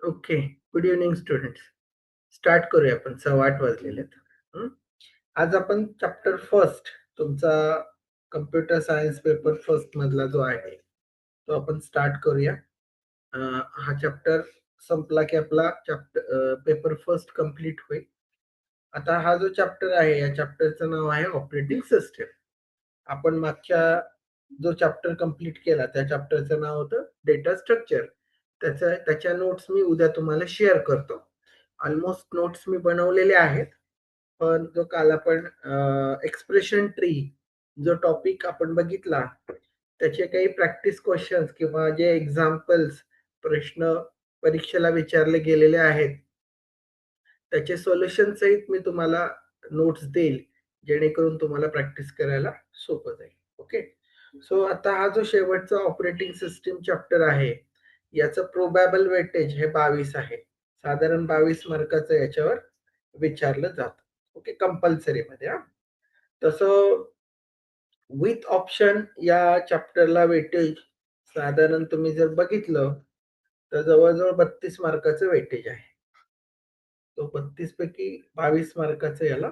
Okay. Good evening students. Start करूया आपण. 8:15 वाजलेले आहेत. हं. आज आपण चॅप्टर फर्स्ट तुमचा कम्प्युटर सायन्स पेपर फर्स्ट मधला जो आहे, तो आपण स्टार्ट करूया. अ, हा चॅप्टर संपला की आपला पेपर फर्स्ट कंप्लीट होईल. आता हा जो चॅप्टर आहे, या चॅप्टरचं नाव आहे ऑपरेटिंग सिस्टम. आपण मागच्या जो चॅप्टर कंप्लीट केला, त्या चॅप्टरचं नाव होतं डेटा स्ट्रक्चर. त्याच्या नोट्स मी उद्या तुम्हाला शेअर करतो. ऑलमोस्ट नोट्स मी बनवलेले आहेत. पण जो काल आपण एक्सप्रेशन ट्री जो टॉपिक आपण बघितला, त्याचे काही प्रॅक्टिस क्वेश्चन्स किंवा जे एक्झाम्पल्स प्रश्न परीक्षेला विचारले गेलेले आहेत, त्याचे सोल्युशन सहित मी तुम्हाला नोट्स देईल, जेणेकरून तुम्हाला प्रॅक्टिस करायला सोपं जाईल. ओके. सो आता हा जो शेवटचा ऑपरेटिंग सिस्टीम चॅप्टर आहे, याचं प्रोबॅबल वेटेज हे 22 आहे. साधारण 22 मार्काचं याच्यावर विचारलं जातं. ओके, कंपल्सरी मध्ये हा. तसं विथ ऑप्शन या चॅप्टरला वेटेज साधारण तुम्ही जर बघितलं, तर जवळ-जवळ 32 मार्काचं वेटेज आहे. तो 32 पैकी 22 मार्काचं याला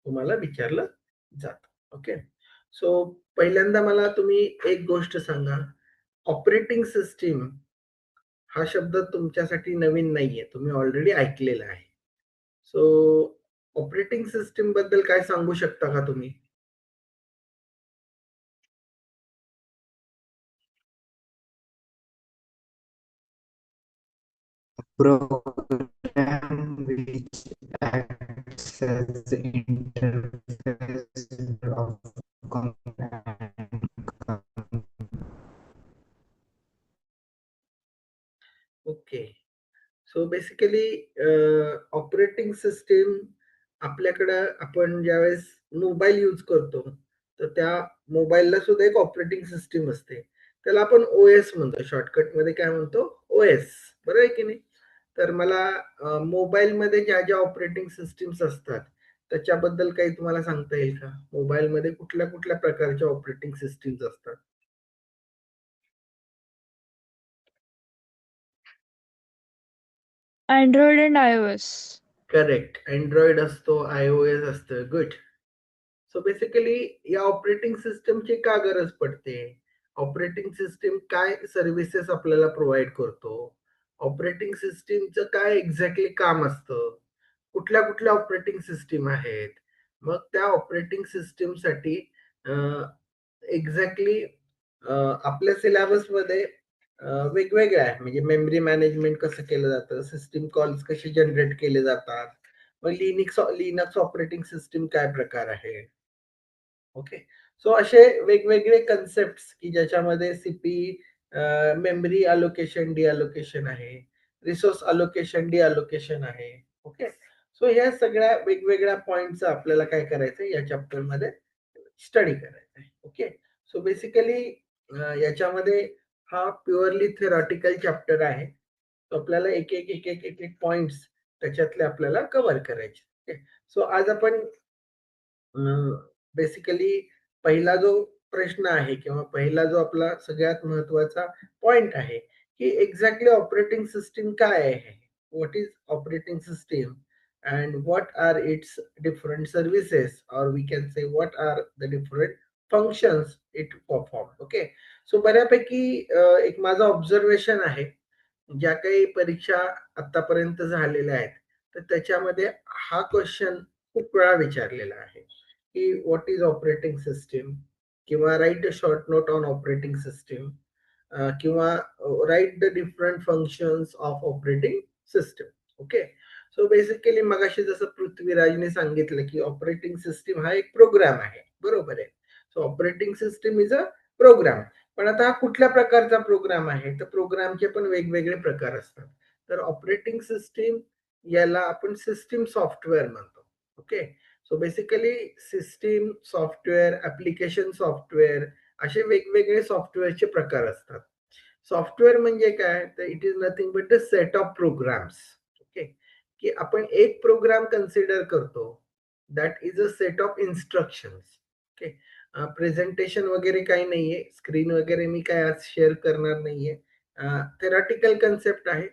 तुम्हाला विचारलं जातं. ओके. सो पहिल्यांदा मला तुम्ही एक गोष्ट सांगा, ऑपरेटिंग सिस्टीम हा शब्द तुमच्यासाठी नवीन नाहीये. तुम्ही ऑलरेडी ऐकलेला आहे. सो ऑपरेटिंग सिस्टम बद्दल काय सांगू शकता का तुम्ही? Program which acts as the interface of command. Okay. So basically operating system आपल्याकडं आपण ज्यावेळेस मोबाईल यूज करतो, तर त्या मोबाईलला सुद्धा एक ऑपरेटिंग सिस्टम असते. त्याला आपण ओएस म्हणतो. शॉर्टकटमध्ये काय म्हणतो? ओएस. बरोबर आहे की नाही? तर मला मोबाईलमध्ये ज्या ऑपरेटिंग सिस्टम्स असतात, त्याच्याबद्दल काही तुम्हाला सांगता येईल का? मोबाईलमध्ये कुठल्या-कुठल्या प्रकारच्या ऑपरेटिंग सिस्टम्स असतात? Android and iOS. Correct. Android असतो, iOS असतं. गुड. सो बेसिकली या ऑपरेटिंग सिस्टमची का गरज पडते? ऑपरेटिंग सिस्टम काय सर्व्हिसेस आपल्याला प्रोव्हाईड करतो? ऑपरेटिंग सिस्टमचं काय एक्झॅक्टली काम असतं? कुठल्या-कुठल्या ऑपरेटिंग सिस्टम आहेत? मग त्या ऑपरेटिंग सिस्टमसाठी एक्झॅक्टली आपल्या सिलेबसमध्ये वेगवेगळ्या आहे. म्हणजे मेमरी मॅनेजमेंट कसं केलं जातं, सिस्टम कॉल्स कसे जनरेट केले जातात, मग लिनक्स ऑपरेटिंग सिस्टम काय प्रकार आहे. ओके. सो असे वेगवेगळे कन्सेप्ट्स की ज्याच्यामध्ये मेमरी अलोकेशन, डिअलोकेशन आहे, रिसोर्स अलोकेशन, डिअलोकेशन आहे. ओके. सो ह्या सगळ्या वेगवेगळ्या पॉइंटचं आपल्याला काय करायचंय या चॅप्टरमध्ये स्टडी करायचा आहे. ओके. सो बेसिकली याच्यामध्ये हा प्युअरली थिअरॉटिकल चॅप्टर आहे. तो आपल्याला एक पॉइंट्स त्याच्यातले आपल्याला कव्हर करायचे. ओके. सो आज आपण बेसिकली पहिला जो प्रश्न आहे किंवा पहिला जो आपला सगळ्यात महत्वाचा पॉइंट आहे, की एक्झॅक्टली ऑपरेटिंग सिस्टम काय आहे? What is operating system and what are its different services or we can say what are the different functions it perform. Okay. So बऱ्यापैकी एक माझं ऑब्झर्वेशन आहे, ज्या काही परीक्षा आतापर्यंत झालेल्या आहेत, तर त्याच्यामध्ये हा क्वेश्चन खूप वेळा विचारलेला आहे, की व्हॉट इज ऑपरेटिंग सिस्टम किंवा write a short note on operating system किंवा write the different functions of operating system. Okay. So basically मगाशी जसं पृथ्वीराजने सांगितलं, की ऑपरेटिंग सिस्टम हा एक प्रोग्राम आहे. बरोबर आहे. So operating system is a program. पण आता हा कुठल्या प्रकारचा प्रोग्राम आहे? तर प्रोग्रामचे पण वेगवेगळे प्रकार असतात. तर ऑपरेटिंग सिस्टम याला आपण सिस्टम सॉफ्टवेअर म्हणतो. Okay. So basically system software, application software असे वेगवेगळे सॉफ्टवेअरचे प्रकार असतात. सॉफ्टवेअर म्हणजे काय? तर it is nothing but a set of programs. Okay. की आपण एक प्रोग्राम कन्सिडर करतो. That is a set of instructions. Okay. Presentation वगैरे काही नाहीये. स्क्रीन वगैरे मी काय आज शेअर करणार नाहीये. थेरॉटिकल कन्सेप्ट आहे.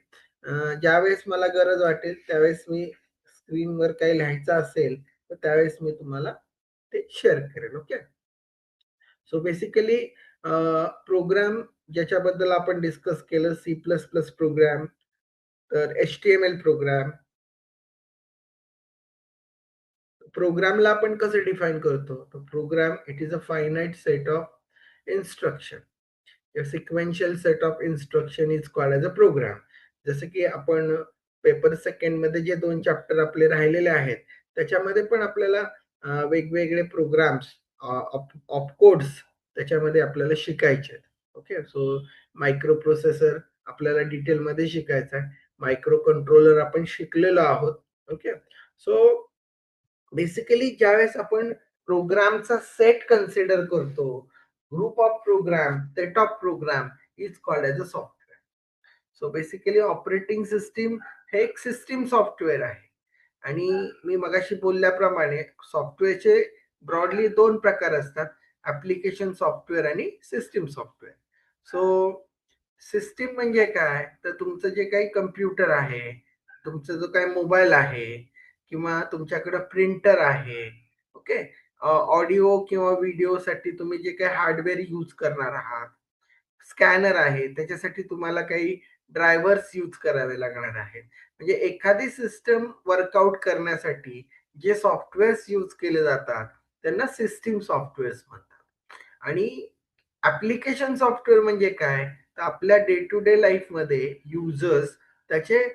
ज्यावेळेस मला गरज वाटेल त्यावेळेस मी स्क्रीनवर काही लिहायचं असेल तर त्यावेळेस मी तुम्हाला ते शेअर करेन. ओके. सो बेसिकली प्रोग्राम ज्याच्याबद्दल आपण डिस्कस केलं सी प्लस प्लस प्रोग्राम, तर HTML प्रोग्राम. प्रोग्रामला आपण कसं डिफाईन करतो? तर program it is a finite set of instruction. A sequential set of instruction is called as a program. जसं की आपण पेपर सेकंड मध्ये जे 2 चॅप्टर आपले राहिलेले आहेत, त्याच्यामध्ये पण आपल्याला वेगवेगळे प्रोग्राम्स ऑफ कोड्स त्याच्यामध्ये आपल्याला शिकायचे आहेत. ओके. सो मायक्रो प्रोसेसर आपल्याला डिटेलमध्ये शिकायचा आहे. मायक्रो कंट्रोलर आपण शिकलेलो आहोत. ओके. सो बेसिकली ज्यावेळेस आपण प्रोग्रामचा सेट कन्सिडर करतो, group of program, set of program is called as a software. So basically operating system हे एक सिस्टीम सॉफ्टवेअर आहे. आणि मी मगाशी बोलल्याप्रमाणे सॉफ्टवेअरचे ब्रॉडली 2 प्रकार असतात, ऍप्लिकेशन सॉफ्टवेअर आणि सिस्टीम सॉफ्टवेअर. सो सिस्टीम म्हणजे काय? तर तुमचं जे काही कम्प्युटर आहे, तुमचा जो काही मोबाईल आहे किंवा तुमच्याकडे प्रिंटर आहे. ओके. ऑडिओ किंवा व्हिडिओसाठी तुम्ही जे काही हार्डवेअर यूज करणार आहात, स्कॅनर आहे, त्याच्यासाठी तुम्हाला काही ड्रायव्हर्स यूज करावे लागणार आहेत. म्हणजे एखादी सिस्टम वर्कआउट करण्यासाठी जे सॉफ्टवेअर्स यूज केले जातात, त्यांना सिस्टीम सॉफ्टवेअर्स म्हणतात. आणि ऍप्लिकेशन सॉफ्टवेअर म्हणजे काय? तर आपल्या डे टू डे लाईफमध्ये युजर्स त्याचे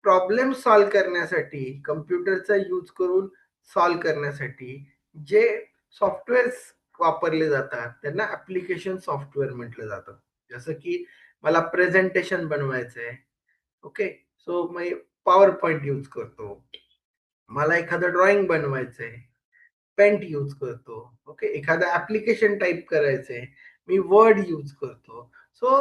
प्रॉब्लेम सॉल्व्ह करण्यासाठी, कम्प्युटरचा यूज करून सॉल्व्ह करण्यासाठी जे सॉफ्टवेअर्स वापरले जातात, त्यांना ऍप्लिकेशन सॉफ्टवेअर म्हटलं जातं. जसं की मला प्रेझेंटेशन बनवायचंय. ओके. सो मी पॉवर पॉइंट यूज करतो. मला एखादं ड्रॉइंग बनवायचंय, पेंट यूज करतो. ओके. एखादं ऍप्लिकेशन टाइप करायचंय, मी वर्ड यूज करतो. सो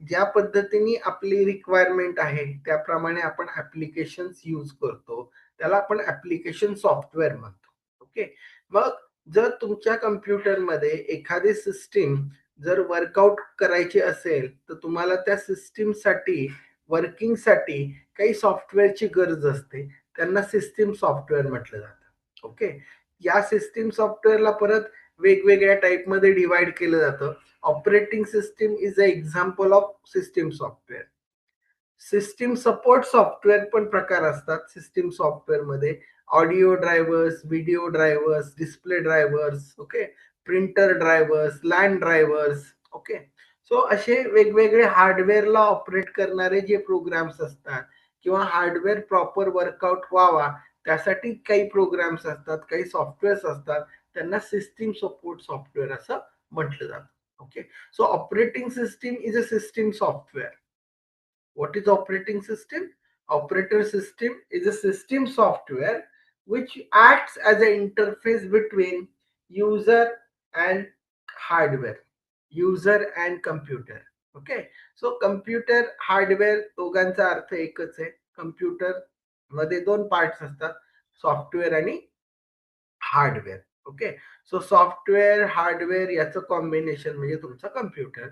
ज्या पद्धतीने आपली रिक्वायरमेंट आहे त्याप्रमाणे आपण ऍप्लिकेशन्स यूज करतो. त्याला आपण ऍप्लिकेशन सॉफ्टवेअर म्हणतो. ओके. मग जर तुमच्या कम्प्युटरमध्ये एखादी सिस्टीम जर वर्कआउट करायची असेल, तर तुम्हाला त्या सिस्टीमसाठी, वर्किंगसाठी काही सॉफ्टवेअरची गरज असते. त्यांना सिस्टीम सॉफ्टवेअर म्हटलं जातं. ओके. या सिस्टीम सॉफ्टवेअरला परत वेगवेगळ्या टाईपमध्ये डिवाइड केलं जातं. Operating system is a example of system software. System support software पण प्रकार असतात सिस्टीम सॉफ्टवेअरमध्ये. Audio drivers, video drivers, display drivers, okay, printer drivers, LAN drivers. Okay. So असे वेगवेगळे हार्डवेअरला ऑपरेट करणारे जे प्रोग्राम्स असतात किंवा हार्डवेअर प्रॉपर वर्कआउट व्हावा त्यासाठी काही प्रोग्राम्स असतात, काही सॉफ्टवेअर्स असतात, त्यांना सिस्टीम सपोर्ट सॉफ्टवेअर असं म्हटलं जातं. Okay. So operating system is a system software. What is operating system? Operator system is a system software which acts as an interface between user and hardware, user and computer. Okay. So computer hardware दोघांचा अर्थ एकच आहे. Computer मध्ये 2 parts असतात, software आणि hardware. Okay. So software, hardware याचं combination म्हणजे तुमचा कम्प्युटर.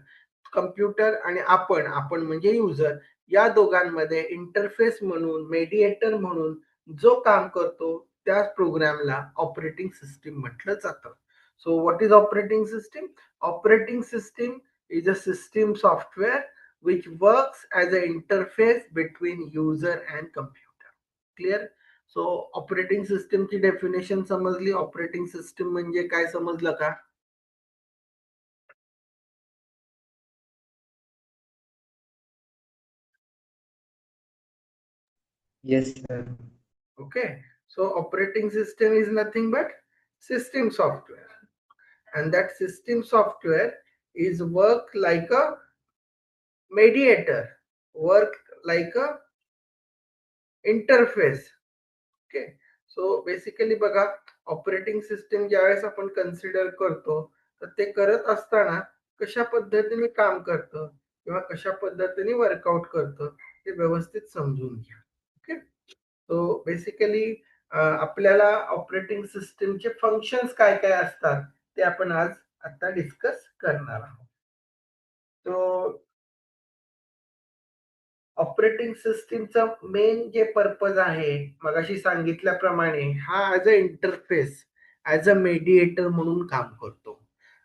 कम्प्युटर आणि आपण म्हणजे युजर, या दोघांमध्ये इंटरफेस म्हणून, मेडिएटर म्हणून जो काम करतो त्या प्रोग्रामला ऑपरेटिंग सिस्टीम म्हटलं जातं. So what is operating system? Operating system is a system software which works as an interface between user and computer. Clear? So operating सिस्टीमची डेफिनेशन समजली. ऑपरेटिंग सिस्टीम म्हणजे काय समजलं का? Yes, sir. Okay. So operating system is nothing but system software. And that system software is work like a mediator, work like a interface. Okay. So basically बघा, operating system ज्यावेळेस आपण consider करतो तर ते करत असताना कशा पद्धतीने काम करतं किंवा कशा पद्धतीने वर्कआउट करतं ते व्यवस्थित समजून घ्या. ओके. सो बेसिकली आपल्याला ऑपरेटिंग सिस्टीमचे फंक्शन्स काय काय असतात ते आपण आज आता डिस्कस करणार आहोत. सो ऑपरेटिंग सिस्टीमचा मेन जे पर्पज आहे मगाशी सांगितल्याप्रमाणे हा as a interface, as a mediator म्हणून काम करतो.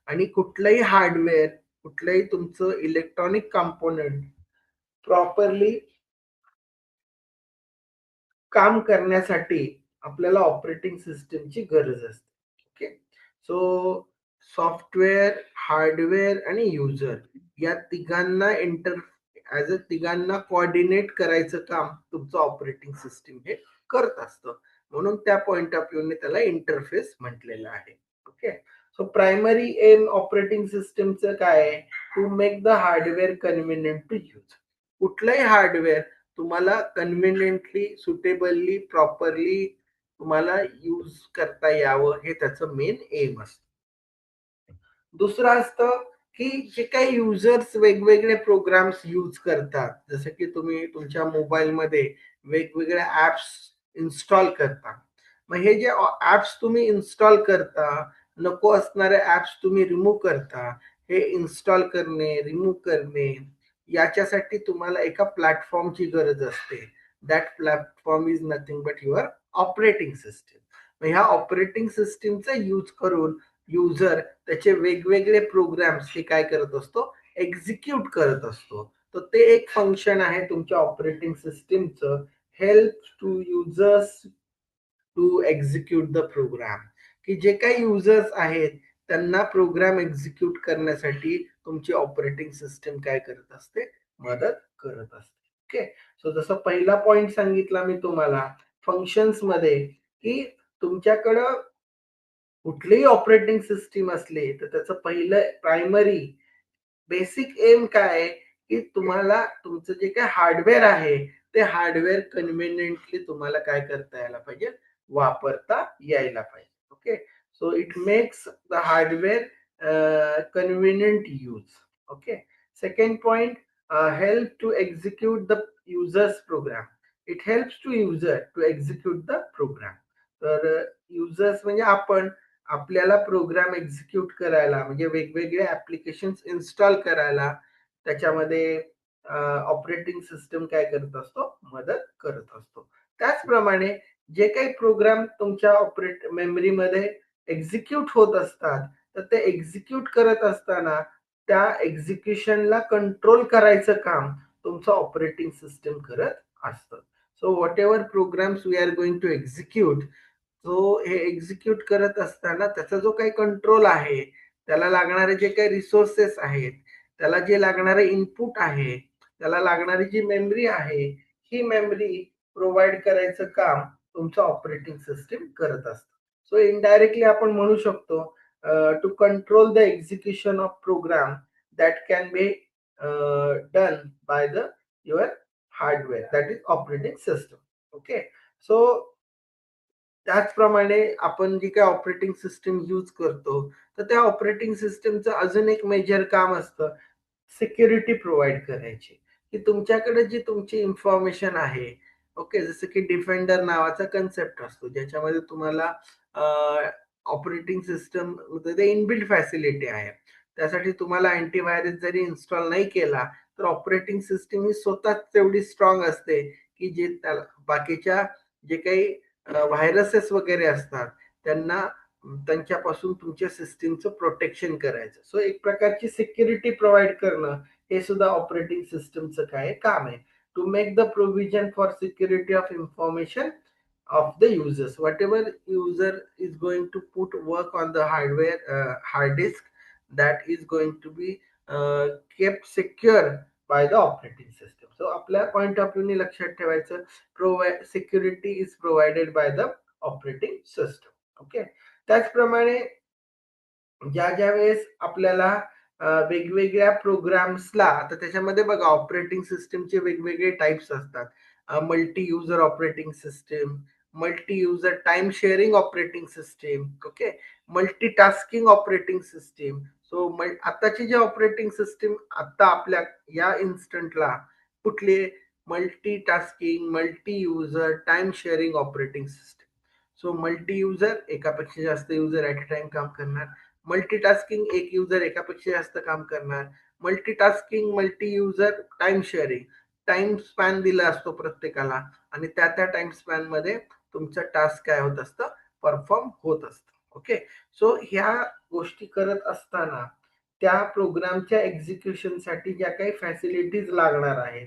आणि कुठलंही हार्डवेअर, कुठलंही तुमचं इलेक्ट्रॉनिक कंपोनंट प्रॉपरली काम करण्यासाठी आपल्याला ऑपरेटिंग सिस्टीमची गरज असते. ओके. सो सॉफ्टवेअर, हार्डवेअर आणि युजर या तिघांना ॲज अ तिघांना कोऑर्डिनेट करायचं काम तुमचं ऑपरेटिंग सिस्टीम हे करत असतं. म्हणून त्या पॉइंट ऑफ व्ह्यूने त्याला इंटरफेस म्हटलेलं आहे. Okay. So primary aim operating सिस्टीमचं काय आहे? To make the hardware convenient to use. कुठलंही हार्डवेअर तुम्हाला कन्व्हिनियंटली, सुटेबली, प्रॉपरली तुम्हाला यूज करता यावं हे त्याचं मेन एम असतं. दुसरं असतं की जे काही युजर्स वेगवेगळे प्रोग्राम्स यूज करतात, जसं की तुम्ही तुमच्या मोबाईलमध्ये वेगवेगळे ऍप्स इन्स्टॉल करता. मग हे जे ऍप्स तुम्ही इन्स्टॉल करता, नको असणारे ऍप्स तुम्ही रिमूव्ह करता. हे इन्स्टॉल करणे, रिमूव्ह करणे याच्यासाठी तुम्हाला एका प्लॅटफॉर्मची गरज असते. That platform is nothing but your operating system. मग ह्या ऑपरेटिंग सिस्टीमचा यूज करून युजर त्याचे वेगवेगळे प्रोग्राम्स हे काय करत असतो? एक्झिक्यूट करत असतो. तर ते एक फंक्शन आहे तुमच्या ऑपरेटिंग सिस्टीमचं, help to users to execute the program. की जे काही युजर्स आहेत त्यांना प्रोग्राम एक्झिक्यूट करण्यासाठी तुमची ऑपरेटिंग सिस्टीम काय करत असते? मदत करत असते. ओके. सो जसं पहिला पॉइंट सांगितला मी तुम्हाला फंक्शन्स मध्ये, की तुमच्याकडं कुठलीही ऑपरेटिंग सिस्टीम असले तर त्याचं पहिलं प्रायमरी बेसिक एम काय आहे? की तुम्हाला तुमचं जे काही हार्डवेअर आहे ते हार्डवेअर कन्व्हिनियंटली तुम्हाला काय करता यायला पाहिजे? वापरता यायला पाहिजे. Okay. So it makes the hardware convenient use. Okay. Second point, help to execute the users program. It helps to user to execute the program. तर युजर्स म्हणजे आपण, आपल्याला प्रोग्राम एक्झिक्यूट करायला म्हणजे वेगवेगळे ऍप्लिकेशन्स इन्स्टॉल करायला त्याच्यामध्ये ऑपरेटिंग सिस्टम काय करत असतो? मदत करत असतो. त्याचप्रमाणे जे काही प्रोग्राम तुमच्या मेमरीमध्ये एक्झिक्यूट होत असतात, तर ते एक्झिक्यूट करत असताना त्या एक्झिक्युशनला कंट्रोल करायचं काम तुमचं ऑपरेटिंग सिस्टम करत असतं. So whatever programs we are going to execute, जो हे एक्झिक्यूट करत असताना त्याचा जो काही कंट्रोल आहे, त्याला लागणारे जे काही रिसोर्सेस आहेत, त्याला जे लागणारे इनपुट आहे, त्याला लागणारी जी मेमरी आहे, ही मेमरी प्रोव्हाइड करायचं काम तुमचं ऑपरेटिंग सिस्टीम करत असतं. सो इनडायरेक्टली आपण म्हणू शकतो to control the execution of program that can be done by the your hardware that is operating system. Okay. So त्याचप्रमाणे आपण जी काही ऑपरेटिंग सिस्टीम यूज करतो, तर त्या ऑपरेटिंग सिस्टीमचं अजून एक मेजर काम असतं, सिक्युरिटी प्रोव्हाइड करायची. की तुमच्याकडे जी तुमची इन्फॉर्मेशन आहे, ओके, जसं की डिफेंडर नावाचा कन्सेप्ट असतो, ज्याच्यामध्ये तुम्हाला ऑपरेटिंग सिस्टम मध्ये इनबिल्ट फॅसिलिटी आहे. त्यासाठी तुम्हाला अँटीव्हायरस जरी इन्स्टॉल नाही केला, तर ऑपरेटिंग सिस्टीम ही स्वतःच तेवढी स्ट्रॉंग असते, की जे त्याला बाकीच्या जे काही व्हायरसेस वगैरे असतात त्यांना, त्यांच्यापासून तुमच्या सिस्टीमचं प्रोटेक्शन करायचं. सो एक प्रकारची सिक्युरिटी प्रोव्हाइड करणं हे सुद्धा ऑपरेटिंग सिस्टमचं काय काम आहे? To make the provision for security of information of the users. Whatever user is going to put work on the hardware, hard disk, that is going to be kept secure by the operating system. So आपल्या point of व्ह्यूने लक्षात ठेवायचं, security is provided by the operating system. Okay. त्याचप्रमाणे ज्या ज्या वेळेस आपल्याला वेगवेगळ्या प्रोग्राम्सला, आता त्याच्यामध्ये बघा ऑपरेटिंग सिस्टमचे वेगवेगळे टाइप्स असतात. Multi user operating system, multi user time sharing operating system, okay, multitasking operating system. So आताची जी ऑपरेटिंग सिस्टीम आता आपल्या या इन्स्टंटला कुठली? Multitasking, multi user time sharing operating system. So multi user, एकापेक्षा जास्त युजर ऍट अ टाइम काम करणार. मल्टीटास्किंग, एक युजर एकापेक्षा जास्त काम करणार. Multitasking, multi user time sharing, time span दिला असतो प्रत्येकाला आणि त्या टाइम स्पॅन मध्ये तुमचं टास्क काय होत असतं, परफॉर्म होत असतं. ओके, सो ह्या गोष्टी करत असताना त्या प्रोग्रामच्या एक्झिक्युशन साठी ज्या काही फॅसिलिटीज लागणार आहेत,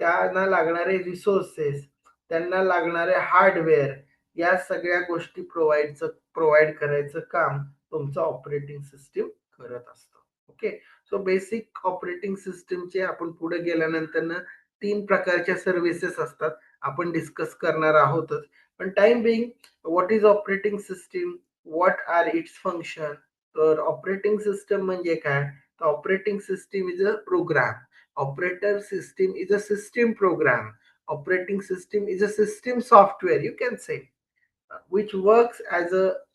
त्यांना लागणारे रिसोर्सेस, त्यांना लागणारे हार्डवेअर, या सगळ्या गोष्टी प्रोव्हाइड करायचं काम तुमचं ऑपरेटिंग सिस्टीम करत असतं. ओके, सो बेसिक ऑपरेटिंग सिस्टीमचे आपण पुढे गेल्यानंतर ना 3 प्रकारच्या सर्व्हिसेस असतात, आपण डिस्कस करणार आहोतच. पण time being, what is operating system, what are its function. तर ऑपरेटिंग सिस्टम म्हणजे काय, तर operating system is a program. Operator system is a system program. Operating system is a system software, you can say, which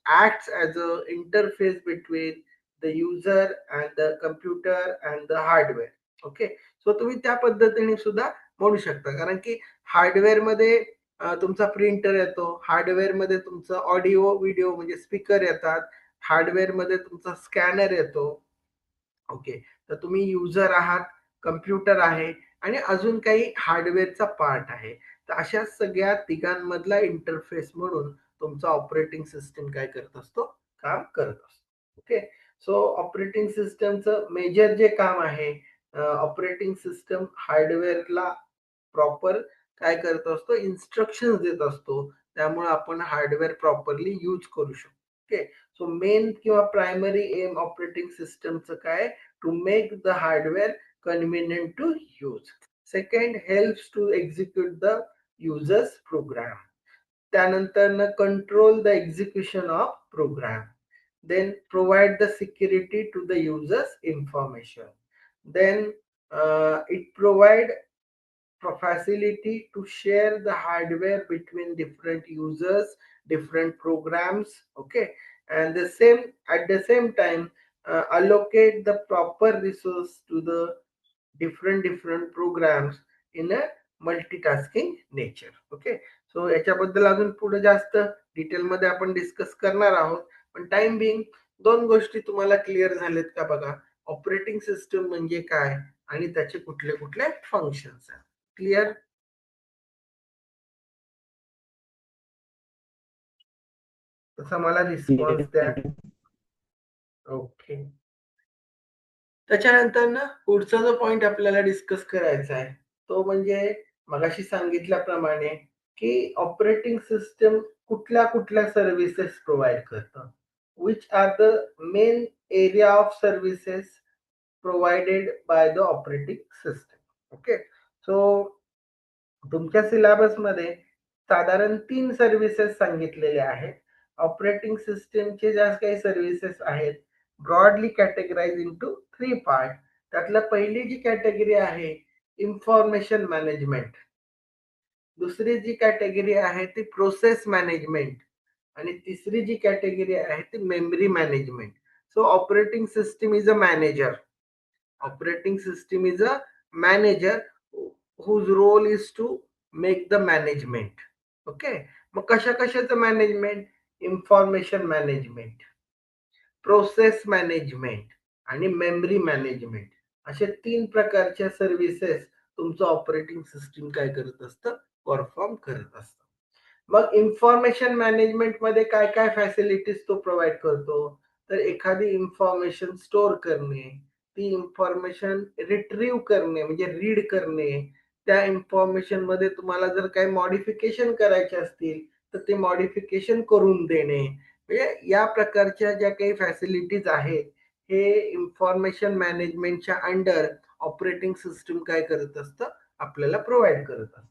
acts as a interface between the user and the computer and the hardware. Okay, so तुम्ही त्या पद्धतीने सुद्धा म्हणू शकता, कारण की hardware मध्ये तुमचा प्रिंटर येतो, हार्डवेअर मध्ये तुमचा ऑडिओ व्हिडिओ म्हणजे स्पीकर येतात, हार्डवेअर मध्ये तुमचा स्कॅनर येतो. ओके, तर तुम्ही युजर आहात, कम्प्युटर आहे आणि अजून काही हार्डवेअरचा पार्ट आहे. तर अशा सगळ्या तिघांमधला इंटरफेस म्हणून तुमचा ऑपरेटिंग सिस्टम काय करत असतो, काम करत असतो. ओके, सो ऑपरेटिंग सिस्टमचं मेजर जे काम आहे, ऑपरेटिंग सिस्टम हार्डवेअरला प्रॉपर काय करत असतो, इन्स्ट्रक्शन देत असतो, त्यामुळे आपण हार्डवेअर प्रॉपरली यूज करू शकतो. ओके, सो मेन किंवा प्रायमरी एम ऑपरेटिंग सिस्टमचं काय, to make the hardware convenient to use. Second, helps to execute the users program. त्यानंतर control the execution of program. Then provide the security to the users information. Then it provide facility to share the hardware between different users, different programs. Okay, and at the same time allocate the proper resource to the different programs in a multitasking nature. Okay, so याच्याबद्दल अजून पुढे जास्त detail मध्ये आपण discuss करणार आहोत. पण time Bing दोन गोष्टी तुम्हाला क्लिअर झालेत का बघा, ऑपरेटिंग सिस्टम म्हणजे काय आणि त्याचे कुठले कुठले फंक्शन्स आहेत. क्लिअर? तसा मला रिस्पॉन्स द्या. ओके, त्याच्यानंतर ना पुढचा जो पॉइंट आपल्याला डिस्कस करायचा आहे तो म्हणजे मगाशी सांगितल्याप्रमाणे की ऑपरेटिंग सिस्टम कुठल्या कुठल्या सर्व्हिसेस प्रोव्हाइड करतं, which are the main area of services provided by the operating system. Okay, so तुमच्या सिलेबस मध्ये साधारण 3 सर्व्हिसेस सांगितलेल्या आहेत. ऑपरेटिंग सिस्टमचे ज्या काही सर्व्हिसेस आहेत, ब्रॉडली कॅटेगराइज इंटू 3 पार्ट. त्यातलं पहिली जी कॅटेगरी आहे, इन्फॉर्मेशन मॅनेजमेंट. दुसरी जी कॅटेगरी आहे ती प्रोसेस मॅनेजमेंट आणि तिसरी जी कॅटेगरी आहे ती memory management. So operating system is a manager. Operating system is a manager whose role is to make the management. Okay, मग कशाचं management, information management, process management आणि मेमरी मॅनेजमेंट, अशा 3 प्रकारच्या services तुमचं ऑपरेटिंग सिस्टम काय करत असतं, perform करत असतं. मग इन्फॉर्मेशन मॅनेजमेंट मध्ये काय काय फॅसिलिटीज तो प्रोव्हाइड करतो, तर एखादी इन्फॉर्मेशन स्टोअर करणे, ती इन्फॉर्मेशन रिट्रीव्ह करणे म्हणजे रीड करणे, त्या इन्फॉर्मेशन मध्ये तुम्हाला जर काही मॉडिफिकेशन करायचे असतील तर ते मॉडिफिकेशन करून देणे, म्हणजे या प्रकारच्या ज्या काही फॅसिलिटीज आहेत हे इन्फॉर्मेशन मॅनेजमेंटच्या अंडर ऑपरेटिंग सिस्टम काय करत असतं, आपल्याला प्रोव्हाइड करत असतं.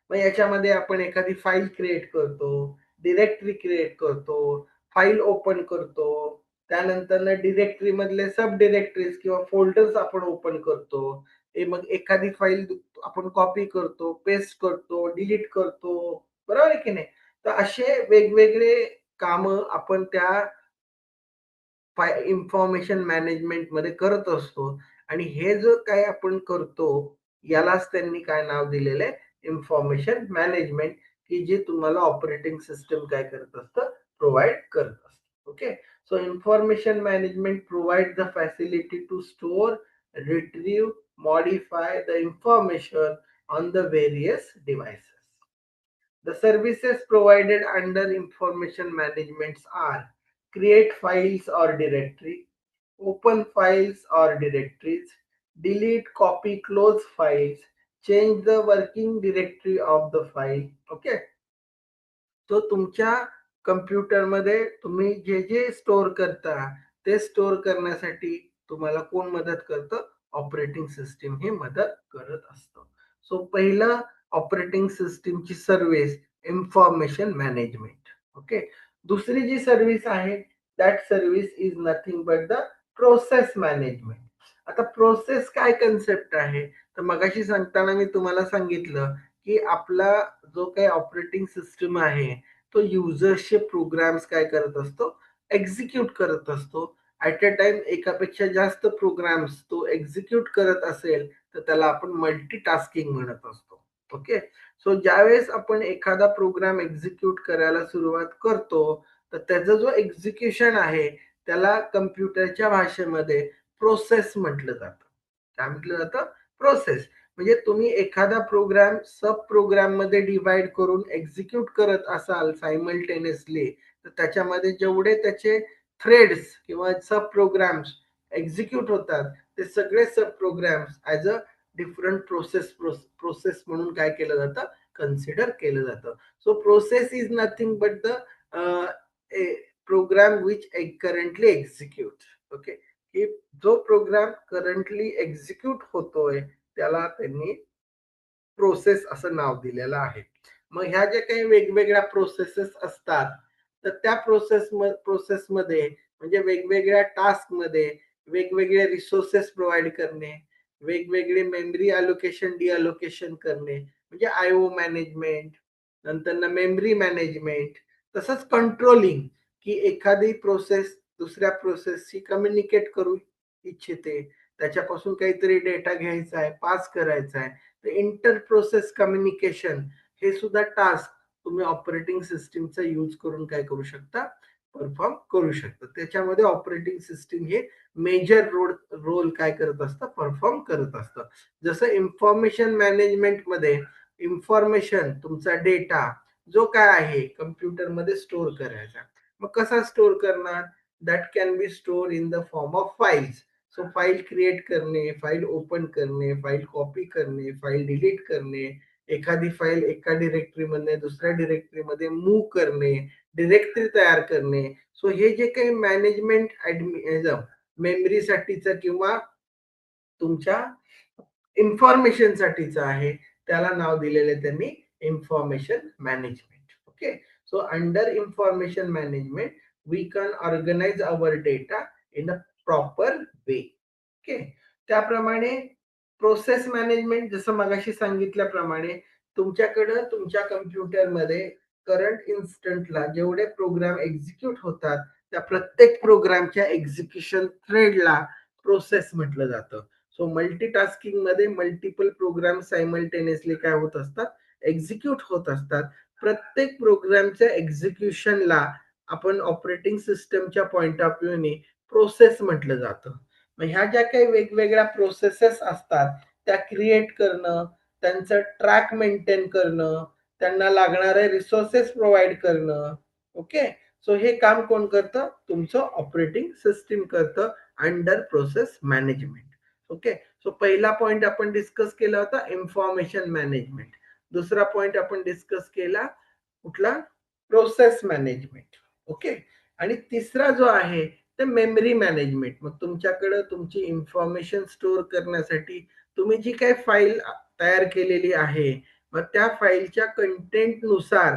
मग याच्यामध्ये आपण एखादी फाईल क्रिएट करतो, डिरेक्टरी क्रिएट करतो, फाईल ओपन करतो, त्यानंतर डिरेक्टरी मधले सब डिरेक्टरीज किंवा फोल्डर्स आपण ओपन करतो. हे मग एखादी फाईल आपण कॉपी करतो, पेस्ट करतो, डिलीट करतो, बरोबर आहे की नाही. तर असे वेगवेगळे काम आपण त्या इन्फॉर्मेशन मॅनेजमेंट मध्ये करत असतो आणि हे जो काय आपण करतो यालाच त्यांनी काय नाव दिलेलं आहे, इन्फॉर्मेशन मॅनेजमेंट, की जे तुम्हाला ऑपरेटिंग सिस्टम काय करत असतं, प्रोव्हाइड करत असतं. Okay, so information management provide the facility to store, retrieve, modify the information on the various devices. The services provided under information management are create files or directory, open files or directories, delete, copy, close files, change the working directory of the file. Okay. तो तुमच्या कम्प्युटरमध्ये तुम्ही जे जे store करता ते store करण्यासाठी तुम्हाला कोण मदत करतं? ऑपरेटिंग सिस्टीम ही मदत करत असतो. सो पहिलं ऑपरेटिंग सिस्टीमची सर्व्हिस इन्फॉर्मेशन मॅनेजमेंट. ओके. दुसरी जी सर्व्हिस आहे that service is nothing but the process management. आता प्रोसेस काय कन्सेप्ट आहे? तर मगाशी सांगताना मी तुम्हाला सांगितलं की आपला जो काही ऑपरेटिंग सिस्टम आहे तो युजर्सचे प्रोग्राम्स काय करत असतो? एक्झिक्यूट करत असतो. ॲट अ टाइम एकापेक्षा जास्त प्रोग्राम्स तो एक्झिक्यूट करत असेल तर त्याला आपण मल्टीटास्किंग म्हणत असतो. ओके. सो ज्यावेळेस आपण एखादा प्रोग्राम एक्झिक्यूट करायला सुरुवात करतो तर त्याचा जो एक्झिक्युशन आहे त्याला कम्प्युटरच्या भाषेमध्ये प्रोसेस म्हटलं जातं. काय म्हटलं जातं? प्रोसेस. म्हणजे तुम्ही एखादा प्रोग्राम सब प्रोग्राम मध्ये डिवाइड करून एक्झिक्यूट करत असाल सायमल्टेनियसली तर त्याच्यामध्ये जेवढे त्याचे थ्रेड्स किंवा सब प्रोग्राम्स एक्झिक्यूट होतात ते सगळे sub programs as a different process म्हणून काय केलं जातं? कन्सिडर केलं जातं. So process is nothing but the program which currently execute. Okay. की जो प्रोग्राम करंटली एक्झिक्यूट होतोय त्याला त्यांनी प्रोसेस असं नाव दिलेलं आहे. मग ह्या ज्या काही वेगवेगळ्या प्रोसेसेस असतात तर त्या प्रोसेसमध्ये म्हणजे वेगवेगळ्या टास्कमध्ये वेगवेगळे रिसोर्सेस प्रोव्हाइड करणे, वेगवेगळे मेमरी अलोकेशन डिअलोकेशन करणे म्हणजे आयओ मॅनेजमेंट, नंतर मेमरी मॅनेजमेंट, तसंच कंट्रोलिंग की एखादी प्रोसेस दुसऱ्या प्रोसेसशी कम्युनिकेट करू इच्छिते, त्याच्यापासून काहीतरी डेटा घ्यायचा आहे, पास करायचा आहे, तर इंटर प्रोसेस कम्युनिकेशन हे सुद्धा टास्क तुम्ही ऑपरेटिंग सिस्टीमचा यूज करून काय करू शकता? परफॉर्म करू शकता. त्याच्यामध्ये ऑपरेटिंग सिस्टीम हे मेजर रोल काय करत असतं? परफॉर्म करत असतं. जसं इन्फॉर्मेशन मॅनेजमेंट मध्ये इन्फॉर्मेशन तुमचा डेटा जो काय आहे कम्प्युटरमध्ये स्टोअर करायचा. मग कसा स्टोअर करणार? That can B store in the form of files. So file create करणे, फाईल ओपन करणे, फाईल कॉपी करणे, फाईल डिलीट करणे, एखादी फाईल एका डिरेक्टरीमध्ये दुसऱ्या डिरेक्टरीमध्ये मूव्ह करणे, डिरेक्टरी तयार करणे. सो हे जे काही मॅनेजमेंट मेमरीसाठीचं किंवा तुमच्या इन्फॉर्मेशन साठीचं आहे त्याला नाव दिलेले त्यांनी information management. Okay. So under information management we can organise our data in a proper way. Okay. त्याप्रमाणे प्रोसेस मॅनेजमेंट जसं मगाशी सांगितल्याप्रमाणे तुमच्याकडं तुमच्या कम्प्युटरमध्ये करंट इन्स्टंटला जेवढे प्रोग्राम एक्झिक्यूट होतात त्या प्रत्येक प्रोग्रामच्या एक्झिक्युशन थ्रेडला प्रोसेस म्हटलं जातं. सो मल्टीटास्किंग मध्ये मल्टिपल प्रोग्राम सायमल्टेनियसली काय होत असतात? एक्झिक्यूट होत असतात. प्रत्येक प्रोग्रामच्या एक्झिक्युशनला आपण ऑपरेटिंग सिस्टमच्या पॉइंट ऑफ व्ह्यूने प्रोसेस म्हटलं जातं. मग ह्या ज्या काही वेगवेगळ्या प्रोसेसेस असतात त्या क्रिएट करणं, त्यांचं ट्रॅक मेंटेन करणं, त्यांना लागणारे रिसोर्सेस प्रोव्हाइड करणं. ओके. सो हे काम कोण करतं? तुमचं ऑपरेटिंग सिस्टीम करतं under process management. Okay. So पहिला पॉइंट आपण डिस्कस केला होता इन्फॉर्मेशन मॅनेजमेंट. दुसरा पॉइंट आपण डिस्कस केला कुठला? Process management. ओके. आणि तिसरा जो आहे ते मेमरी मॅनेजमेंट. मग तुमच्याकडे तुमची इन्फॉर्मेशन स्टोअर करण्यासाठी तुम्ही जी काही फाईल तयार केलेली आहे मग त्या फाईलच्या कंटेंट नुसार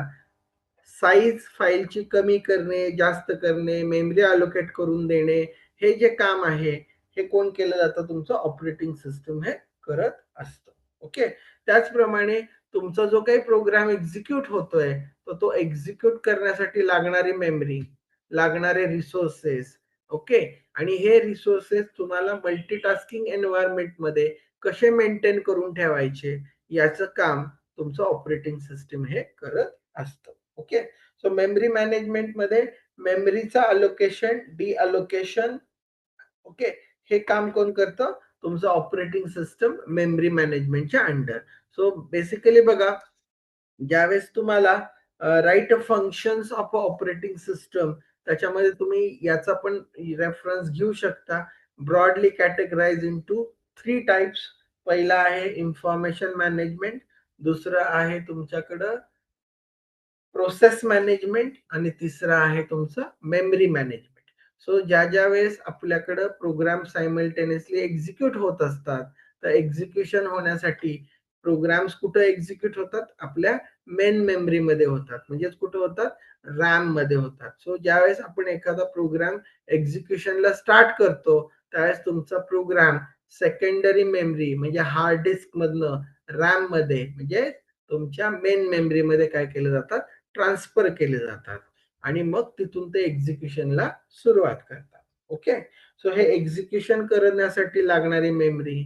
साईज फाईलची कमी करणे, जास्त करणे, मेमरी अलोकेट करून देणे हे जे काम आहे हे कोण केलं जातं? तुमचं ऑपरेटिंग सिस्टम हे करत असतं. ओके. त्याचप्रमाणे तुमचा जो काही प्रोग्राम एक्झिक्यूट होतोय तर तो एक्झिक्यूट करण्यासाठी लागणारी मेमरी, लागणारे रिसोर्सेस. ओके. आणि हे रिसोर्सेस तुम्हाला मल्टीटास्किंग एन्व्हायरमेंट मध्ये कसे मेंटेन करून ठेवायचे याचं काम तुमचं ऑपरेटिंग सिस्टम हे करत असतं. ओके. सो मेमरी मॅनेजमेंट मध्ये मेमरीचा अलोकेशन डिअलोकेशन. ओके. हे काम कोण करतं? तुमचं ऑपरेटिंग सिस्टम मेमरी मॅनेजमेंटच्या अंडर. सो बेसिकली बघा, ज्यावेळेस तुम्हाला right functions of operating system, त्याच्यामध्ये तुम्ही याचा पण रेफरन्स घेऊ शकता. Broadly categorize to 3 types. पहिला आहे इन्फॉर्मेशन मॅनेजमेंट, दुसरं आहे तुमच्याकडं प्रोसेस मॅनेजमेंट आणि तिसरं आहे तुमचं मेमरी मॅनेजमेंट. सो ज्या वेळेस आपल्याकडं प्रोग्राम सायमल्टेनियसली एक्झिक्यूट होत असतात, तर एक्झिक्युशन होण्यासाठी प्रोग्राम्स कुठं एक्झिक्यूट होतात? आपल्या मेन मेमरीमध्ये होतात, म्हणजेच कुठं होतात? रॅम मध्ये होतात. सो ज्यावेळेस आपण एखादा प्रोग्राम एक्झिक्युशनला स्टार्ट करतो, त्यावेळेस तुमचा प्रोग्राम सेकंडरी मेमरी म्हणजे हार्ड डिस्क मधनं रॅम मध्ये म्हणजे तुमच्या मेन मेमरीमध्ये काय केलं जातात? ट्रान्सफर केले जातात आणि मग तिथून ते एक्झिक्युशनला सुरुवात करतात. ओके. सो हे एक्झिक्युशन करण्यासाठी लागणारी मेमरी,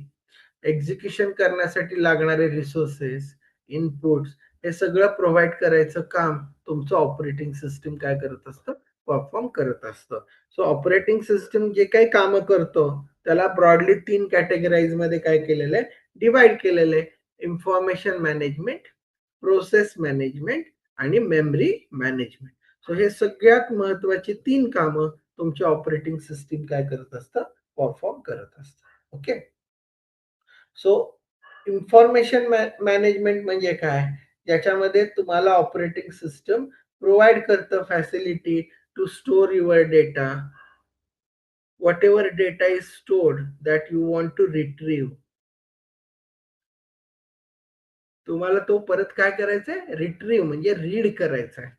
एक्झिक्युशन करण्यासाठी लागणारे रिसोर्सेस, इनपुट्स, हे सगळं प्रोव्हाइड करायचं काम तुमचं ऑपरेटिंग सिस्टम काय करत असतं? परफॉर्म करत असतं. सो ऑपरेटिंग सिस्टम जे काही कामं करतो त्याला ब्रॉडली 3 कॅटेगराइज मध्ये काय केलेलं आहे? डिवाइड केलेलं आहे. इन्फॉर्मेशन मॅनेजमेंट, प्रोसेस मॅनेजमेंट आणि मेमरी मॅनेजमेंट. सो हे सगळ्यात महत्वाची 3 कामं तुमच्या ऑपरेटिंग सिस्टम काय करत असतं? परफॉर्म करत असतं. ओके. सो इन्फॉर्मेशन मॅनेजमेंट म्हणजे काय? ज्याच्यामध्ये तुम्हाला ऑपरेटिंग सिस्टम प्रोव्हाइड करतं facility to store your data, whatever data is stored that you want to retrieve. तुम्हाला तो परत काय करायचंय? रिट्रीव्ह म्हणजे रीड करायचा आहे,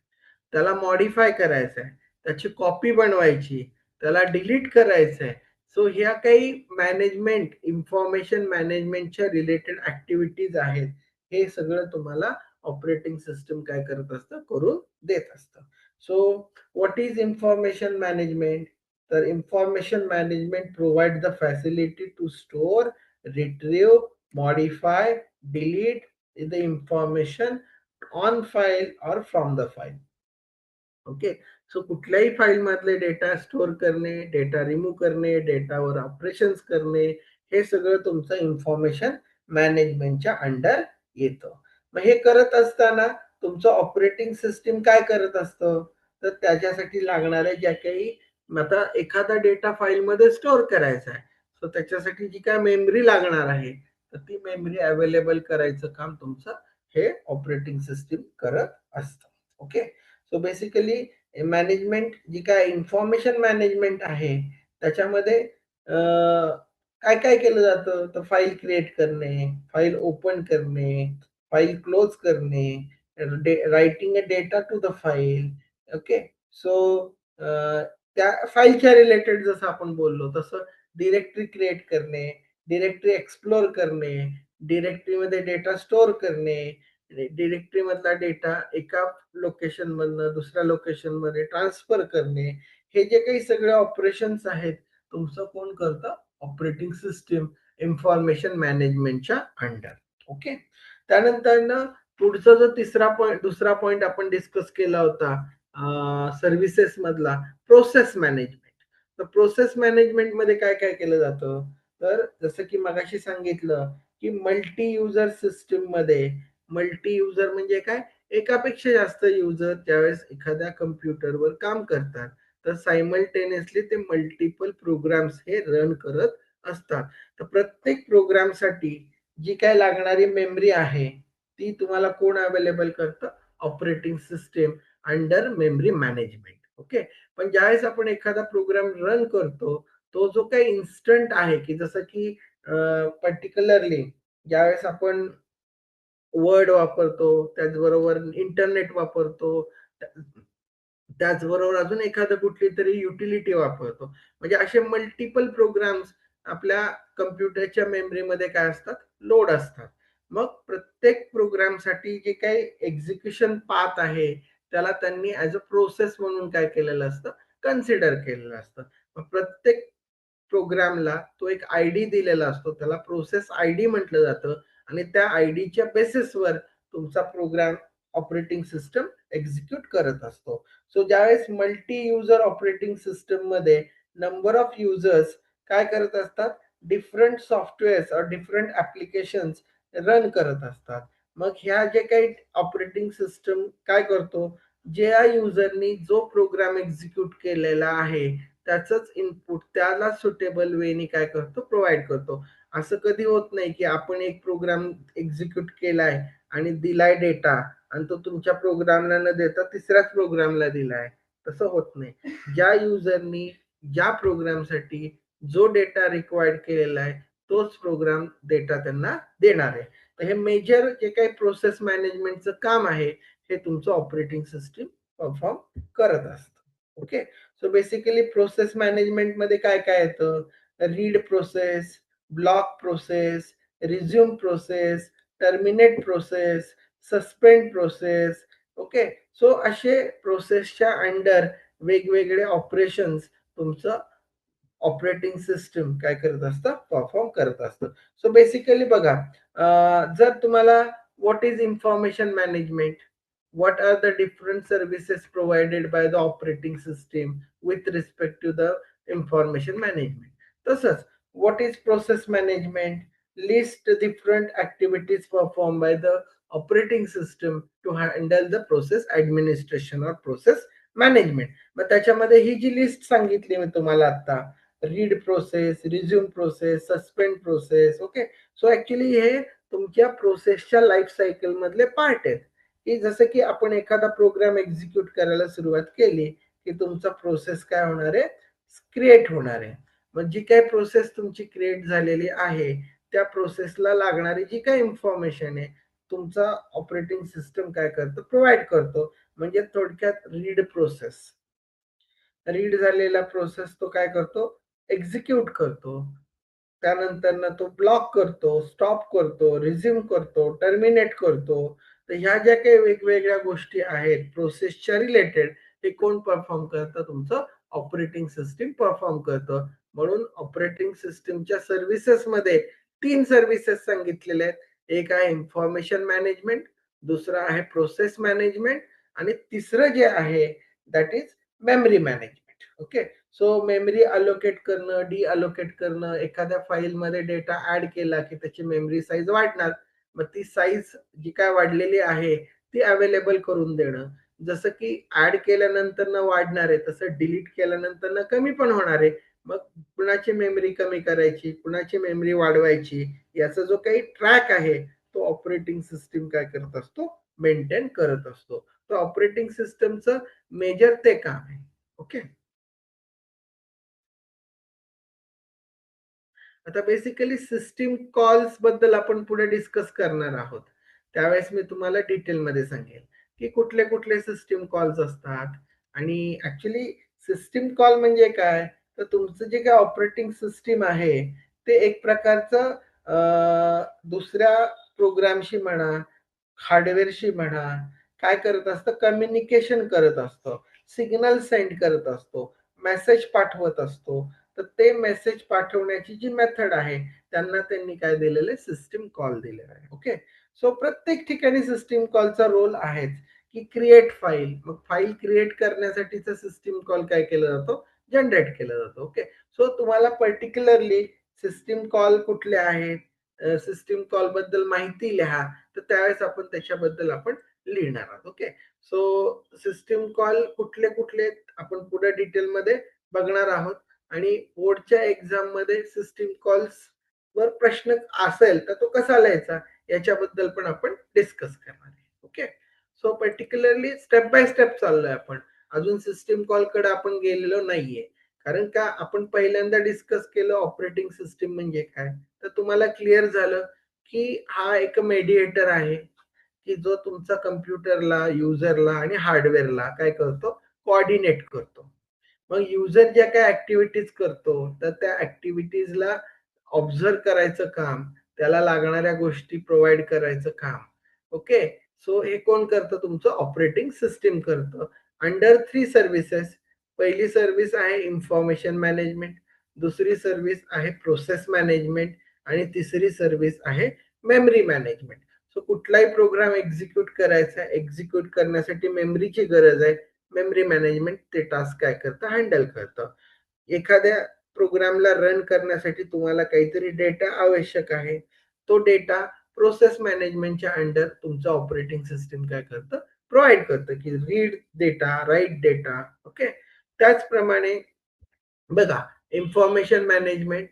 त्याला मॉडिफाय करायचं आहे, त्याची कॉपी बनवायची, त्याला डिलीट करायचं आहे. सो ह्या काही मॅनेजमेंट, इन्फॉर्मेशन मॅनेजमेंटच्या रिलेटेड ऍक्टिव्हिटीज आहेत. हे सगळं तुम्हाला ऑपरेटिंग सिस्टम काय करत असतं? करून देत असतं. So what is information management? तर information management provide the facility to store, retrieve, modify, delete the information on file or from the file. Okay. So कुठल्याही फाईल मधले डेटा स्टोअर करणे, डेटा रिमूव्ह करणे, डेटावर ऑपरेशन्स करणे, हे सगळं तुमचं इन्फॉर्मेशन मॅनेजमेंटच्या अंडर येतं. मग हे करत असताना तुमचं ऑपरेटिंग सिस्टीम काय करत असतं? तर त्याच्यासाठी लागणाऱ्या ज्या काही, आता एखादा डेटा फाईलमध्ये स्टोअर करायचा आहे, सो त्याच्यासाठी जी काय मेमरी लागणार आहे, तर ती मेमरी अवेलेबल करायचं काम तुमचं हे ऑपरेटिंग सिस्टीम करत असतं. ओके. सो बेसिकली मॅनेजमेंट जी काय इन्फॉर्मेशन मॅनेजमेंट आहे, त्याच्यामध्ये काय काय केलं जातं? तर फाईल क्रिएट करणे, फाईल ओपन करणे, फाईल क्लोज करणे, writing a data to the file. Okay. So त्या फाईलच्या रिलेटेड जसं आपण बोललो तसं डिरेक्टरी क्रिएट करणे, डिरेक्टरी एक्सप्लोर करणे, डिरेक्टरीमध्ये डेटा स्टोअर करणे, डिरेक्टरी मधला डेटा एका लोकेशन मधनं दुसऱ्या लोकेशन मध्ये ट्रान्सफर करणे, हे जे काही सगळे ऑपरेशन्स आहेत तुमचं कोण करतं? ऑपरेटिंग सिस्टीम इन्फॉर्मेशन मॅनेजमेंटच्या अंडर. ओके. त्यानंतर ना पुढचा जो दुसरा पॉइंट आपण डिस्कस केला होता सर्व्हिसेस मधला, प्रोसेस मॅनेजमेंट. तर प्रोसेस मॅनेजमेंट मध्ये काय काय केलं जातं? तर जसं की मगाशी सांगितलं की मल्टी युजर सिस्टीम मध्ये, मल्टी युजर म्हणजे काय? एकापेक्षा जास्त युजर ज्यावेळेस एखाद्या कम्प्युटरवर काम करतात, तर सायमल्टेनियसली ते मल्टिपल प्रोग्राम्स हे रन करत असतात. तर प्रत्येक प्रोग्रामसाठी जी काय लागणारी मेमरी आहे, ती तुम्हाला कोण अवेलेबल करतं? Operating system under memory management. Okay. पण ज्यावेळेस आपण एखादा प्रोग्राम रन करतो, तो जो काही इन्स्टंट आहे, की जसं की पर्टिक्युलरली ज्यावेळेस आपण वर्ड वापरतो, त्याचबरोबर इंटरनेट वापरतो, त्याचबरोबर अजून एखादं कुठली तरी युटिलिटी वापरतो. म्हणजे असे मल्टिपल प्रोग्राम्स आपल्या कम्प्युटरच्या मेमरीमध्ये काय असतात? लोड असतात. मग प्रत्येक प्रोग्रामसाठी जे काही एक्झिक्युशन पाथ आहे, त्याला त्यांनी ॲज अ प्रोसेस म्हणून काय केलेलं असतं? कन्सिडर केलेलं असतं. मग प्रत्येक प्रोग्रामला तो एक आयडी दिलेला असतो, त्याला प्रोसेस आयडी म्हटलं जातं आणि त्या आयडीच्या बेसिसवर तुमचा प्रोग्राम ऑपरेटिंग सिस्टम एक्झिक्यूट करत असतो. सो ज्यावेळेस मल्टी युजर ऑपरेटिंग सिस्टम मध्ये नंबर ऑफ युजर्स काय करत असतात? डिफरंट सॉफ्टवेअर्स और डिफरंट ऍप्लिकेशन्स रन करत असतात. मग ह्या जे काही ऑपरेटिंग सिस्टम काय करतो, ज्या युजरनी जो प्रोग्राम एक्झिक्यूट केलेला आहे त्याचंच इनपुट त्याला सुटेबल वेनी काय करतो, प्रोव्हाईड करतो. असं कधी होत नाही की आपण एक प्रोग्राम एक्झिक्यूट केलाय आणि दिलाय डेटा आणि तो तुमच्या प्रोग्रामला न देता तिसऱ्याच प्रोग्रामला दिलाय. तसं होत नाही. ज्या युजरनी ज्या प्रोग्रामसाठी जो डेटा रिक्वायर्ड केलेला आहे तोच प्रोग्राम डेटा त्यांना देणार आहे. तर हे मेजर जे काही प्रोसेस मॅनेजमेंटचं काम आहे हे तुमचं ऑपरेटिंग सिस्टीम परफॉर्म करत असतं. Okay. So basically process management मध्ये काय काय येतं, read process, block process, resume process, terminate process, suspend process. Okay. So असे प्रोसेसच्या अंडर वेगवेगळे ऑपरेशन्स तुमचं ऑपरेटिंग सिस्टम काय करत असतं, परफॉर्म करत असतं. सो बेसिकली बघा, जर तुम्हाला what is information management, what are the different services provided by the operating system with respect to the information management. तसंच what is process management, list different activities performed by the operating system to handle the process administration or process management. मग त्याच्यामध्ये ही जी list सांगितली मी तुम्हाला आता, read process, resume process, suspend process. Okay. So actually हे तुमच्या प्रोसेसच्या life cycle मधले part आहेत, की जसं की आपण एखादा प्रोग्राम एक्झिक्यूट करायला सुरुवात केली की तुमचा प्रोसेस काय होणार आहे, क्रिएट होणार आहे. मग जी काही प्रोसेस तुमची क्रिएट झालेली आहे त्या प्रोसेसला लागणारी जी काही इन्फॉर्मेशन आहे तुमचा ऑपरेटिंग सिस्टम काय करतो, प्रोव्हाइड करतो. म्हणजे थोडक्यात रीड प्रोसेस, रीड झालेला प्रोसेस तो काय करतो, एक्झिक्यूट करतो. त्यानंतर तो ब्लॉक करतो, स्टॉप करतो, रिझ्यूम करतो, टर्मिनेट करतो. तर ह्या ज्या काही वेगवेगळ्या गोष्टी आहेत प्रोसेसच्या रिलेटेड, ते कोण परफॉर्म करतं, तुमचं ऑपरेटिंग सिस्टीम परफॉर्म करतं. म्हणून ऑपरेटिंग सिस्टीमच्या सर्व्हिसेसमध्ये 3 सर्व्हिसेस सांगितलेल्या आहेत. एक आहे इन्फॉर्मेशन मॅनेजमेंट, दुसरं आहे प्रोसेस मॅनेजमेंट आणि तिसरं जे आहे that is memory management. Okay. So memory allocate करणं, डिअलोकेट करणं, एखाद्या फाईलमध्ये डेटा ऍड केला की त्याची मेमरी साईज वाढणार. मग ती साईज जी काय वाढलेली आहे ती अवेलेबल करून देणं. जसं की ऍड केल्यानंतर न वाढणार आहे तसं डिलीट केल्यानंतर न कमी पण होणार आहे. मग कुणाची मेमरी कमी करायची, कुणाची मेमरी वाढवायची, याचा जो काही ट्रॅक आहे तो ऑपरेटिंग सिस्टीम काय करत असतो, मेंटेन करत असतो. तर ऑपरेटिंग सिस्टमचं मेजर ते काम आहे. ओके. आता बेसिकली सिस्टीम कॉल्स बद्दल आपण पुढे डिस्कस करणार आहोत. त्यावेळेस मी तुम्हाला डिटेलमध्ये सांगेल की कुठले कुठले सिस्टीम कॉल्स असतात. आणि ऍक्च्युली सिस्टीम कॉल म्हणजे काय, तर तुमचं जे काय ऑपरेटिंग सिस्टीम आहे ते एक प्रकारचं दुसऱ्या प्रोग्रामशी म्हणा, हार्डवेअरशी म्हणा, काय करत असतं, कम्युनिकेशन करत असतं, सिग्नल सेंड करत असतो, मेसेज पाठवत असतो. तर ते मेसेज पाठवण्याची जी मेथड आहे त्यांना त्यांनी काय दिलेलं आहे, सिस्टीम कॉल दिलेला आहे. ओके. सो प्रत्येक ठिकाणी सिस्टीम कॉलचा रोल आहेच, की क्रिएट फाईल. मग फाईल क्रिएट करण्यासाठीचा सिस्टीम कॉल काय केला जातो, जनरेट केला जातो. ओके. सो तुम्हाला पर्टिक्युलरली सिस्टीम कॉल कुठले आहेत, सिस्टीम कॉल बद्दल माहिती लिहा, तर त्यावेळेस आपण त्याच्याबद्दल आपण लिहिणार आहोत. ओके. सो सिस्टीम कॉल कुठले कुठले आपण पुढे डिटेलमध्ये बघणार आहोत. आणि बोर्डच्या एक्झाम मध्ये सिस्टीम कॉल्स वर प्रश्न असेल तर तो कसा लिहायचा याच्याबद्दल पण आपण डिस्कस करणार आहे. Okay. So particularly step by step चाललोय आपण. अजून सिस्टीम कॉल कडे आपण गेलेलो नाहीये. कारण का आपण पहिल्यांदा डिस्कस केलं ऑपरेटिंग सिस्टीम म्हणजे काय, तर तुम्हाला क्लिअर झालं की हा एक मेडिएटर आहे की जो तुमचा कम्प्युटरला, युजरला आणि हार्डवेअरला काय करतो, कोऑर्डिनेट करतो. मग युजर ज्या काही ऍक्टिव्हिटीज करतो तर त्या ऍक्टिव्हिटीजला ऑब्झर्व करायचं काम, त्याला लागणाऱ्या गोष्टी प्रोव्हाइड करायचं काम. ओके. सो हे कोण करतं, तुमचं ऑपरेटिंग सिस्टीम करतं. Under 3 services. पहिली सर्व्हिस आहे इन्फॉर्मेशन मॅनेजमेंट, दुसरी सर्व्हिस आहे प्रोसेस मॅनेजमेंट आणि तिसरी सर्व्हिस आहे मेमरी मॅनेजमेंट. सो कुठलाही प्रोग्राम एक्झिक्यूट करायचा, एक्झिक्यूट करण्यासाठी मेमरीची गरज आहे. मेमरी मॅनेजमेंट ते टास्क काय करतं, हँडल करतं. एखाद्या प्रोग्रामला रन करण्यासाठी तुम्हाला काहीतरी डेटा आवश्यक आहे. तो डेटा प्रोसेस मॅनेजमेंटच्या अंडर तुमचं ऑपरेटिंग सिस्टीम काय करतं, प्रोव्हाइड करतं की read data, write data. Okay. त्याचप्रमाणे बघा, information management,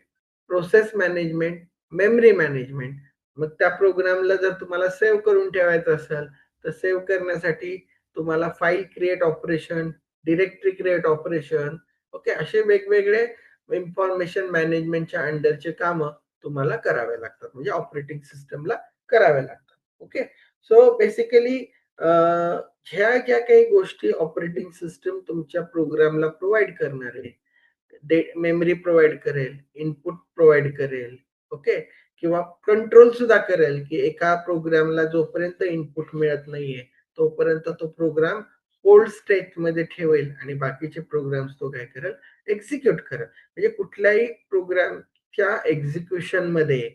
process management, memory management. मग त्या प्रोग्रामला जर तुम्हाला सेव्ह करून ठेवायचं असेल तर सेव्ह करण्यासाठी तुम्हाला file create operation, directory create operation, okay, असे वेगवेगळे इन्फॉर्मेशन मॅनेजमेंटच्या अंडरचे कामं तुम्हाला करावे लागतात, म्हणजे ऑपरेटिंग सिस्टमला करावे लागतात. ओके. सो बेसिकली ह्या ज्या काही गोष्टी ऑपरेटिंग सिस्टम तुमच्या प्रोग्रामला प्रोव्हाइड करणार आहे, मेमरी प्रोव्हाइड करेल, इनपुट प्रोव्हाइड करेल, ओके, किंवा कंट्रोल सुद्धा करेल की एका प्रोग्रामला जोपर्यंत इनपुट मिळत नाहीये तोपर्यंत तो प्रोग्राम होल्ड स्टेट मध्ये ठेवेल आणि बाकीचे प्रोग्राम्स तो काय करेल, एक्झिक्यूट करेल. म्हणजे कुठल्याही प्रोग्रामच्या एक्झिक्युशन मध्ये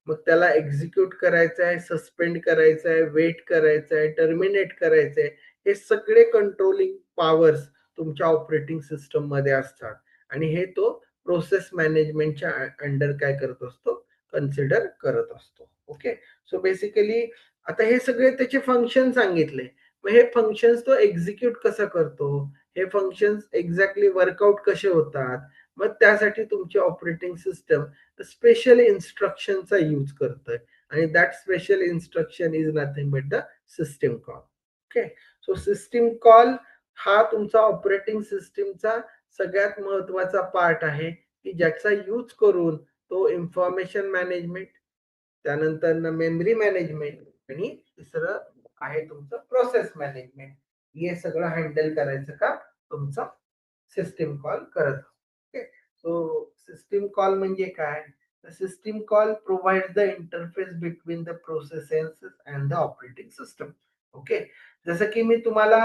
मग त्याला एक्झिक्यूट करायचं आहे, सस्पेंड करायचं आहे, वेट करायचं आहे, टर्मिनेट करायचं आहे, हे सगळे कंट्रोलिंग पॉवर्स तुमच्या ऑपरेटिंग सिस्टम मध्ये असतात आणि हे तो प्रोसेस मॅनेजमेंटच्या अंडर काय करत असतो, कन्सिडर करत असतो. ओके. सो बेसिकली आता हे सगळे त्याचे फंक्शन सांगितले. मग हे फंक्शन्स तो एक्झिक्यूट कसं करतो, हे फंक्शन्स एक्झॅक्टली वर्कआउट कसे होतात, मग त्यासाठी तुमची ऑपरेटिंग सिस्टम स्पेशल इन्स्ट्रक्शनचा यूज करतोय आणि that special instruction is nothing but the system call. Okay. So system call हा तुमचा ऑपरेटिंग सिस्टीमचा सगळ्यात महत्वाचा पार्ट आहे की ज्याचा यूज करून तो इन्फॉर्मेशन मॅनेजमेंट, त्यानंतर मेमरी मॅनेजमेंट आणि तिसरं आहे तुमचं प्रोसेस मॅनेजमेंट, हे सगळं हँडल करायचं का तुमचा सिस्टीम कॉल करत. ओके. सो सिस्टीम कॉल म्हणजे काय, system call provide the interface between the processes and the operating system. Okay. जसं की मी तुम्हाला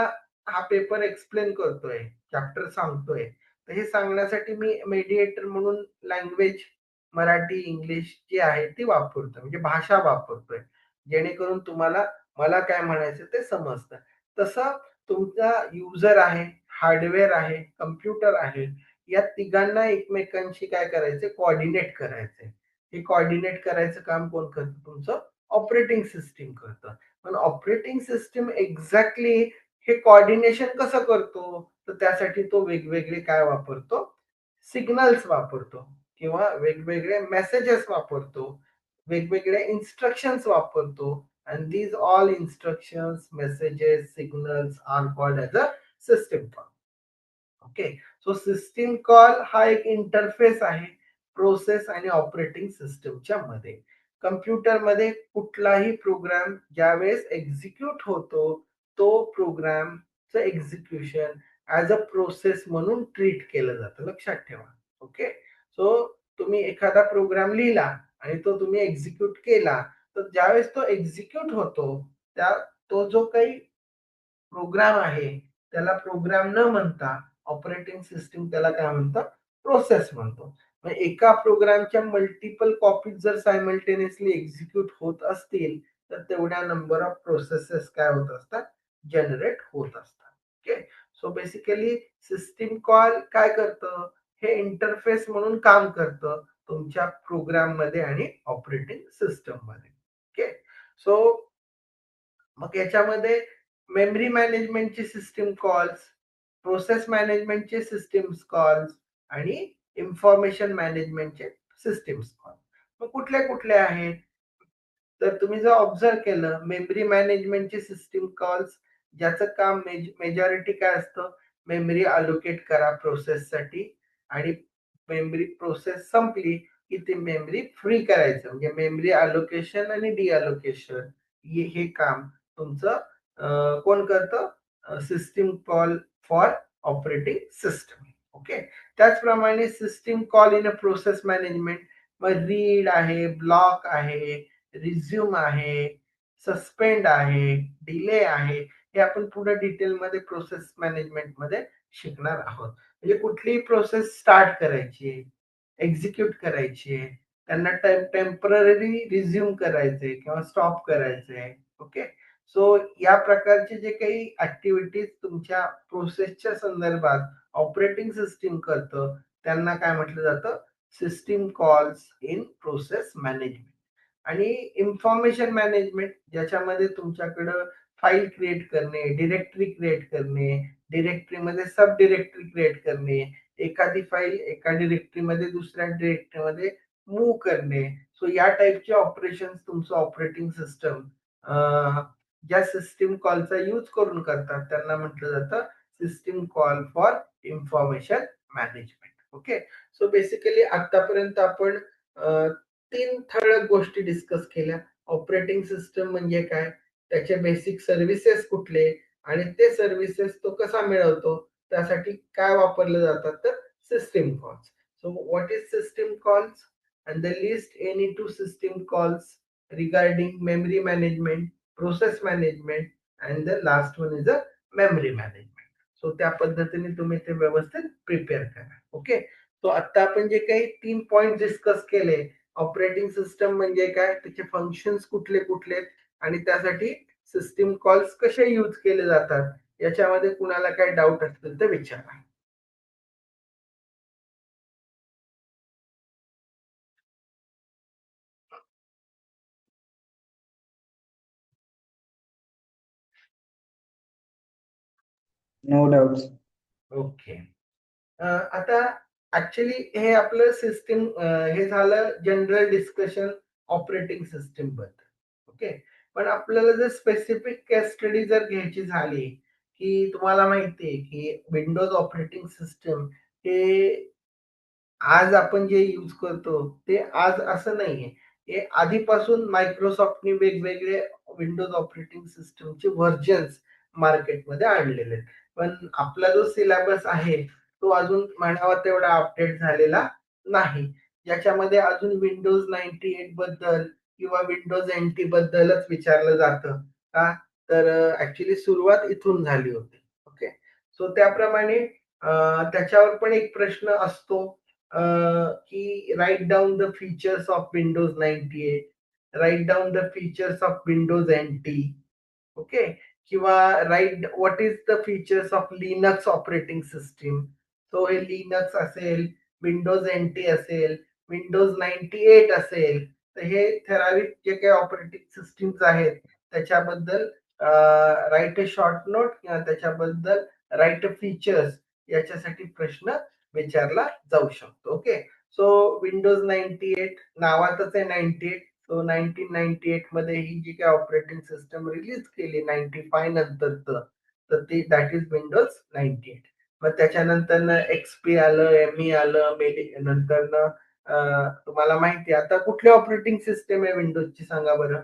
हा पेपर एक्सप्लेन करतोय, चॅप्टर सांगतोय, तर हे सांगण्यासाठी मी मेडिएटर म्हणून लँग्वेज मराठी, इंग्लिश जी आहे ती वापरतोय, म्हणजे भाषा वापरतोय, जेणेकरून तुम्हाला मला काय म्हणायचं ते समजतं. तसं तुमचा युजर आहे, हार्डवेअर आहे, कम्प्युटर आहे, या तिघांना एकमेकांशी काय करायचं, कोऑर्डिनेट करायचंय. हे कोऑर्डिनेट करायचं काम कोण करतं, तुमचं ऑपरेटिंग सिस्टीम करतं. पण ऑपरेटिंग सिस्टीम एक्झॅक्टली हे कोऑर्डिनेशन कसं करतो, तर त्यासाठी तो वेगवेगळे काय वापरतो, सिग्नल्स वापरतो किंवा वेगवेगळे मेसेजेस वापरतो, वेगवेगळे इन्स्ट्रक्शन्स वापरतो. and these all instructions, messages, signals are called as a system call. Okay. So system call हा एक इंटरफेस आहे प्रोसेस आणि ऑपरेटिंग सिस्टमच्या मध्ये. कम्प्युटर मध्ये कुठलाही प्रोग्राम ज्यावेळेस एक्झिक्यूट होतो तो प्रोग्रामचं एक्झिक्युशन ऍज अ प्रोसेस म्हणून ट्रीट केलं जातं, लक्षात ठेवा. ओके. सो तुम्ही एखादा प्रोग्राम लिहिला आणि तो तुम्ही एक्झिक्यूट केला, तर ज्यावेळेस तो एक्झिक्यूट होतो त्या तो जो काही प्रोग्राम आहे त्याला प्रोग्राम न म्हणता ऑपरेटिंग सिस्टीम त्याला काय म्हणतं, प्रोसेस म्हणतो. मग एका प्रोग्रामच्या मल्टिपल कॉपीज जर सायमल्टेनियसली एक्झिक्यूट होत असतील तर तेवढ्या नंबर ऑफ प्रोसेसेस काय होत असतात, जनरेट होत असतात. Okay. So basically system call काय करतं, हे इंटरफेस म्हणून काम करतं तुमच्या प्रोग्राम मध्ये आणि ऑपरेटिंग सिस्टम मध्ये. ओके. सो मग याच्यामध्ये मेमरी मॅनेजमेंटचे सिस्टीम कॉल्स, प्रोसेस मॅनेजमेंटचे सिस्टीम्स कॉल्स आणि इन्फॉर्मेशन मॅनेजमेंटचे सिस्टीम्स कॉल. मग कुठले कुठले आहेत, तर तुम्ही जर ऑब्झर्व केलं मेमरी मॅनेजमेंटचे सिस्टीम कॉल्स ज्याचं काम मेजॉरिटी काय असतं, मेमरी अलोकेट करा प्रोसेससाठी आणि मेमरी प्रोसेस संपली की ती मेमरी फ्री करायचं, म्हणजे मेमरी अलोकेशन आणि डिअलोकेशन हे काम तुमचं कोण करतं, system call for operating system. Okay. त्याचप्रमाणे system call in a process management, मग रीड आहे, ब्लॉक आहे, रिझ्यूम आहे, सस्पेंड आहे, डिले आहे, हे आपण पुढे डिटेलमध्ये प्रोसेस मॅनेजमेंट मध्ये शिकणार आहोत. म्हणजे कुठलीही प्रोसेस स्टार्ट करायची, एक्झिक्यूट करायची, त्यांना टेम्पररी रिझ्यूम करायचे किंवा स्टॉप करायचे. ओके. सो या प्रकारचे जे काही ऍक्टिव्हिटीज तुमच्या प्रोसेसच्या संदर्भात ऑपरेटिंग सिस्टीम करतं त्यांना काय म्हटलं जातं, system calls in process management. आणि इन्फॉर्मेशन मॅनेजमेंट, ज्याच्यामध्ये तुमच्याकडं फाईल क्रिएट करणे, डिरेक्टरी क्रिएट करणे, डिरेक्टरीमध्ये सब डिरेक्टरी क्रिएट करणे, एखादी फाईल एका डिरेक्टरीमध्ये दुसऱ्या डिरेक्टरीमध्ये मूव्ह करणे. सो या टाईपचे ऑपरेशन तुमचं ऑपरेटिंग सिस्टम ज्या सिस्टीम कॉलचा यूज करून करतात त्यांना म्हटलं जातं system call for information management. Okay, so basically आतापर्यंत आपण 3 ठळक गोष्टी डिस्कस केल्या. ऑपरेटिंग सिस्टम म्हणजे काय, त्याचे बेसिक सर्व्हिसेस कुठले आणि ते सर्व्हिसेस तो कसा मिळवतो, त्यासाठी काय वापरले जातात, तर system calls. So what is system calls and the list any two system calls regarding memory management, process management, and the last one is a memory management. So त्या पद्धतीने तुम्ही ते व्यवस्थित प्रिपेअर करा. ओके, सो आता आपण जे काही 3 पॉइंट डिस्कस केले, ऑपरेटिंग सिस्टम म्हणजे काय, त्याचे फंक्शन्स कुठले कुठले आणि त्यासाठी सिस्टीम कॉल्स कसे यूज केले जातात, याच्यामध्ये कुणाला काही डाऊट असतील तर विचारा. No doubts. ओके, आता ऍक्च्युली हे आपलं सिस्टीम हे झालं जनरल डिस्कशन ऑपरेटिंग सिस्टीम बद्दल. ओके, पण आपल्याला जर स्पेसिफिक केस स्टडी जर घ्यायची झाली, की तुम्हाला माहितीये की विंडोज ऑपरेटिंग सिस्टम हे आज आपण जे यूज करतो ते आज असं नाहीये. हे आधीपासून मायक्रोसॉफ्टने वेगवेगळे विंडोज ऑपरेटिंग सिस्टमचे व्हर्जन्स मार्केटमध्ये आणलेले आहेत. पण आपला जो सिलेबस आहे तो अजून म्हणावा तेवढा अपडेट झालेला नाही. ज्याच्यामध्ये अजून विंडोज 98 बद्दल किंवा विंडोज एनटी बद्दलच विचारलं जातं. का? तर ऍक्च्युली सुरुवात इथून झाली होती. ओके, सो त्याप्रमाणे त्याच्यावर पण एक प्रश्न असतो की write down the features of Windows 98, write down the features of Windows NT. Okay, किंवा write what is the features of Linux operating system. तो हे लिनक्स असेल, विंडोज एनटी असेल, विंडोज 98 असेल, तर हे ठराविक जे काही ऑपरेटिंग सिस्टीम्स आहेत त्याच्याबद्दल राईट अ शॉर्ट नोट किंवा त्याच्याबद्दल राईट अ फीचर्स याच्यासाठी प्रश्न विचारला जाऊ शकतो. ओके, सो विंडोज 98 नावातच आहे 98. सो 1998 मध्ये ही जी काही ऑपरेटिंग सिस्टम रिलीज केली 95 नंतरच, तर ती दॅट इज विंडोज 98. मग त्याच्यानंतर एक्सपी आलं, एमई आलं, नंतर तुम्हाला माहिती आहे आता कुठली ऑपरेटिंग सिस्टम आहे विंडोजची, सांगा बरं.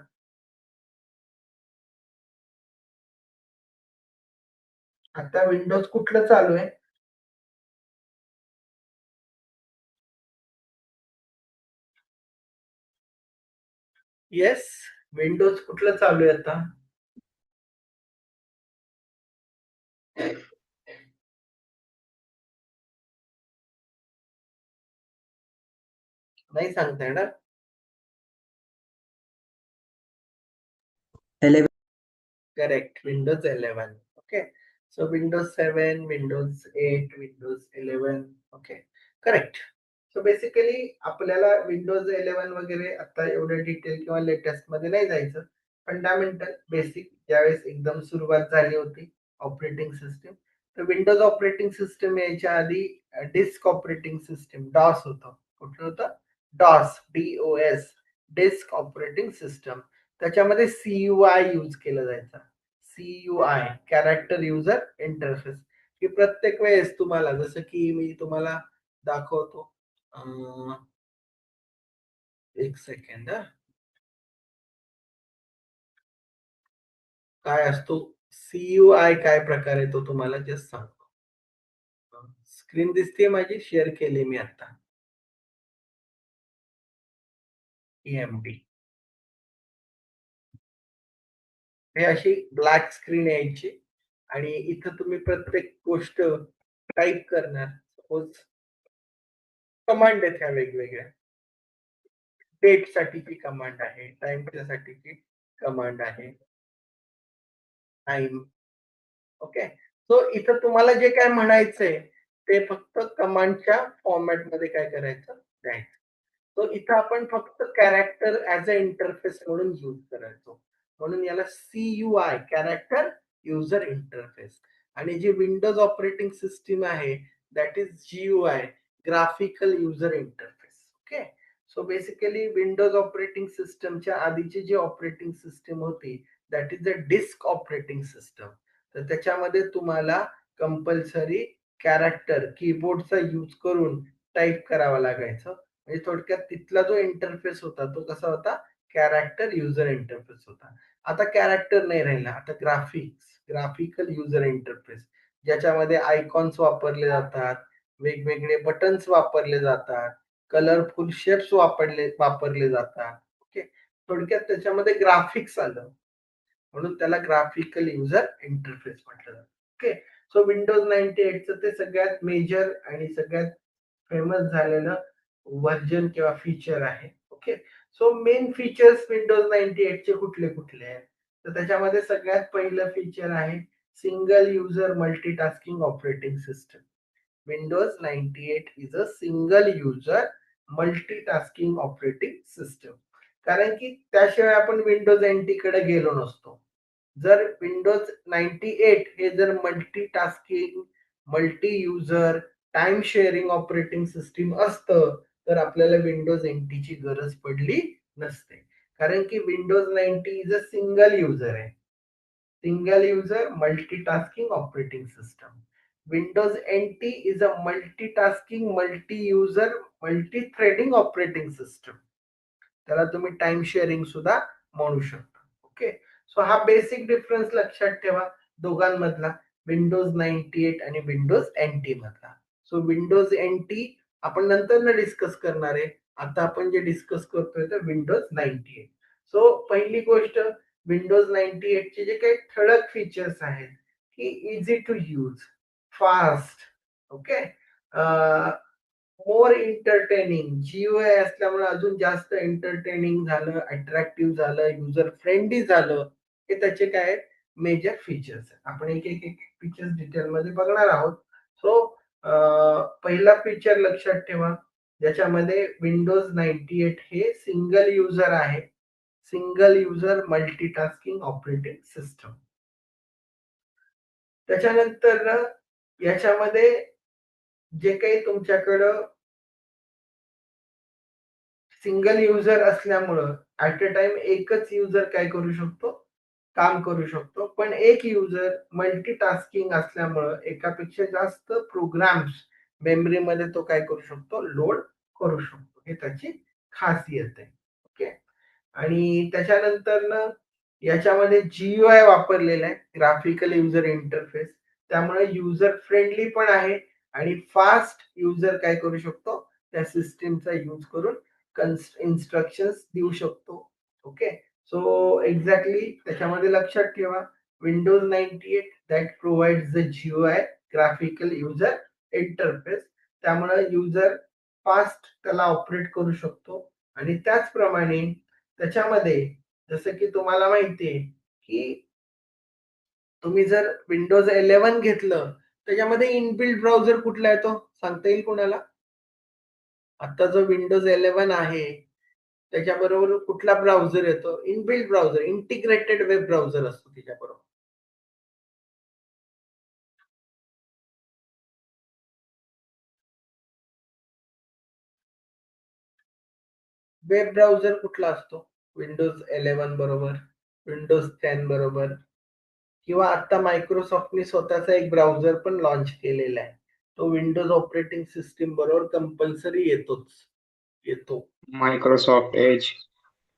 आता विंडोज कुठलं चालू आहे? येस, विंडोज कुठलं चालू आहे आता? नाही सांगता येणार. 11. Correct, Windows 11. Okay, so Windows 7, Windows 8, Windows 11. Okay, correct. So basically आपल्याला विंडोज 11 वगैरे आता एवढं डिटेल किंवा लेटेस्ट मध्ये नाही जायचं. फंडामेंटल बेसिक ज्यावेळेस एकदम सुरुवात झाली होती ऑपरेटिंग सिस्टम, तर विंडोज ऑपरेटिंग सिस्टम यायच्या आधी डिस्क ऑपरेटिंग सिस्टम डॉस होतं. कुठलं होतं? डॉस, DOS, डिस्क ऑपरेटिंग सिस्टम. त्याच्यामध्ये CUI यूज केलं जायचं. CUI, character user interface. की प्रत्येक वेळेस तुम्हाला, जसं की मी तुम्हाला दाखवतो, एक सेकंड, काय असतो CUI, काय प्रकार आहे तो तुम्हाला जस्ट सांगतो. स्क्रीन दिसते माझी, शेअर केली मी आता. EMD हे अशी ब्लॅक स्क्रीन यायची आणि इथं तुम्ही प्रत्येक गोष्ट टाईप करणार. सपोज कमांड आहेत ह्या वेगवेगळ्या. डेट साठीची कमांड आहे, टाइमच्या साठीची कमांड आहे, टाइम. ओके, सो इथं तुम्हाला जे काय म्हणायचंय ते फक्त कमांडच्या फॉर्मॅट मध्ये काय करायचं, द्यायचं. तो इथं आपण फक्त कॅरेक्टर ऍज अ इंटरफेस म्हणून यूज करायचो, म्हणून याला CUI कॅरेक्टर युजर इंटरफेस. आणि जी विंडोज ऑपरेटिंग सिस्टीम आहे that is GUI graphical user interface. Okay, so basically Windows operating सिस्टमच्या आधीची जी ऑपरेटिंग सिस्टम होती that is a disk operating system. तर त्याच्यामध्ये तुम्हाला कंपल्सरी कॅरेक्टर कीबोर्डचा यूज करून टाईप करावा लागायचं. म्हणजे थोडक्यात तिथला जो इंटरफेस होता तो कसा होता, कॅरेक्टर युजर इंटरफेस होता. आता कॅरेक्टर नाही राहिला, आता ग्राफिकल युजर इंटरफेस, ज्याच्यामध्ये आयकॉन्स वापरले जातात, वेगवेगळे बटन्स वापरले जातात, कलरफुल शेप्स वापरले जातात. ओके, थोडक्यात त्याच्यामध्ये ग्राफिक्स आलं, म्हणून त्याला ग्राफिकल युजर इंटरफेस म्हटलं जातं. ओके, सो विंडोज 98चं ते सगळ्यात मेजर आणि सगळ्यात फेमस झालेलं व्हर्जन किंवा फीचर आहे. Okay, so main features Windows 98 चे कुठले कुठले आहेत, तर त्याच्यामध्ये सगळ्यात पहिलं फीचर आहे single user multitasking operating system. Windows 98 is a single user multitasking operating system. कारण की त्याशिवाय आपण विंडोज NT कडे गेलो नसतो. जर विंडोज 98 हे जर multitasking, multi user, time sharing operating system असतं तर आपल्याला विंडोज NT ची गरज पडली नसते. कारण की Windows 90 is a single user आहे, single user multitasking operating system. Windows NT is a multitasking, multi user, multi threading operating system. त्याला तुम्ही टाइम शेअरिंग सुद्धा म्हणू शकता. ओके, सो हा बेसिक डिफरन्स लक्षात ठेवा दोघांमधला, विंडोज 98 आणि विंडोज NT मधला. सो विंडोज NT आपण नंतर डिस्कस करणार आहे, आता आपण जे डिस्कस करतोय तर विंडोज 98. सो पहिली गोष्ट, विंडोज 98 चे जे काही ठळक फीचर्स आहेत की easy to use, fast, okay, more entertaining, GUI असल्यामुळे अजून जास्त एंटरटेनिंग झालं, अट्रॅक्टिव्ह झालं, युजर फ्रेंडली झालं. हे त्याचे काय मेजर फीचर्स आहेत. आपण एक एक एक फीचर्स डिटेल मध्ये बघणार आहोत. सो पहिला फीचर लक्षात ठेवा, ज्याच्यामध्ये विंडोज 98 हे सिंगल युजर आहे, single user multitasking operating system. त्याच्यानंतर याच्यामध्ये जे काही तुमच्याकडं सिंगल युजर असल्यामुळं ऍट अ टाइम एकच युजर काय करू शकतो, काम करू शकतो. पण एक युजर मल्टीटास्किंग असल्यामुळं एकापेक्षा जास्त प्रोग्राम्स मेमरीमध्ये तो काय करू शकतो, लोड करू शकतो. हे त्याची खासियत आहे. ओके, आणि त्याच्यानंतर याच्यामध्ये GUI वापरलेला आहे, ग्राफिकल युजर इंटरफेस, त्यामुळे युजर फ्रेंडली पण आहे आणि फास्ट युजर काय करू शकतो, त्या सिस्टीमचा यूज करून इन्स्ट्रक्शन्स देऊ शकतो. ओके, सो एक्झॅक्टली त्याच्यामध्ये लक्षात ठेवा, Windows 98 that provides the GUI graphical user interface, त्यामुळे युजर फास्ट त्याला ऑपरेट करू शकतो. आणि त्याचप्रमाणे त्याच्यामध्ये जसं की तुम्हाला माहितीये की तुम्ही जर विंडोज 11 घेतलं, त्याच्यामध्ये इनबिल्ट ब्राउझर कुठला येतो सांगता येईल कोणाला? आता जो विंडोज 11 आहे त्याच्याबरोबर कुठला ब्राउझर येतो? Inbuilt browser, integrated web browser असतो त्याच्याबरोबर. वेब ब्राउझर कुठला असतो विंडोज 11 बरोबर, विंडोज 10 बरोबर, किंवा आता मायक्रोसॉफ्टने स्वतःचा एक ब्राउझर पण लॉन्च केलेला आहे, तो विंडोज ऑपरेटिंग सिस्टीम बरोबर कंपल्सरी येतो. Microsoft Edge.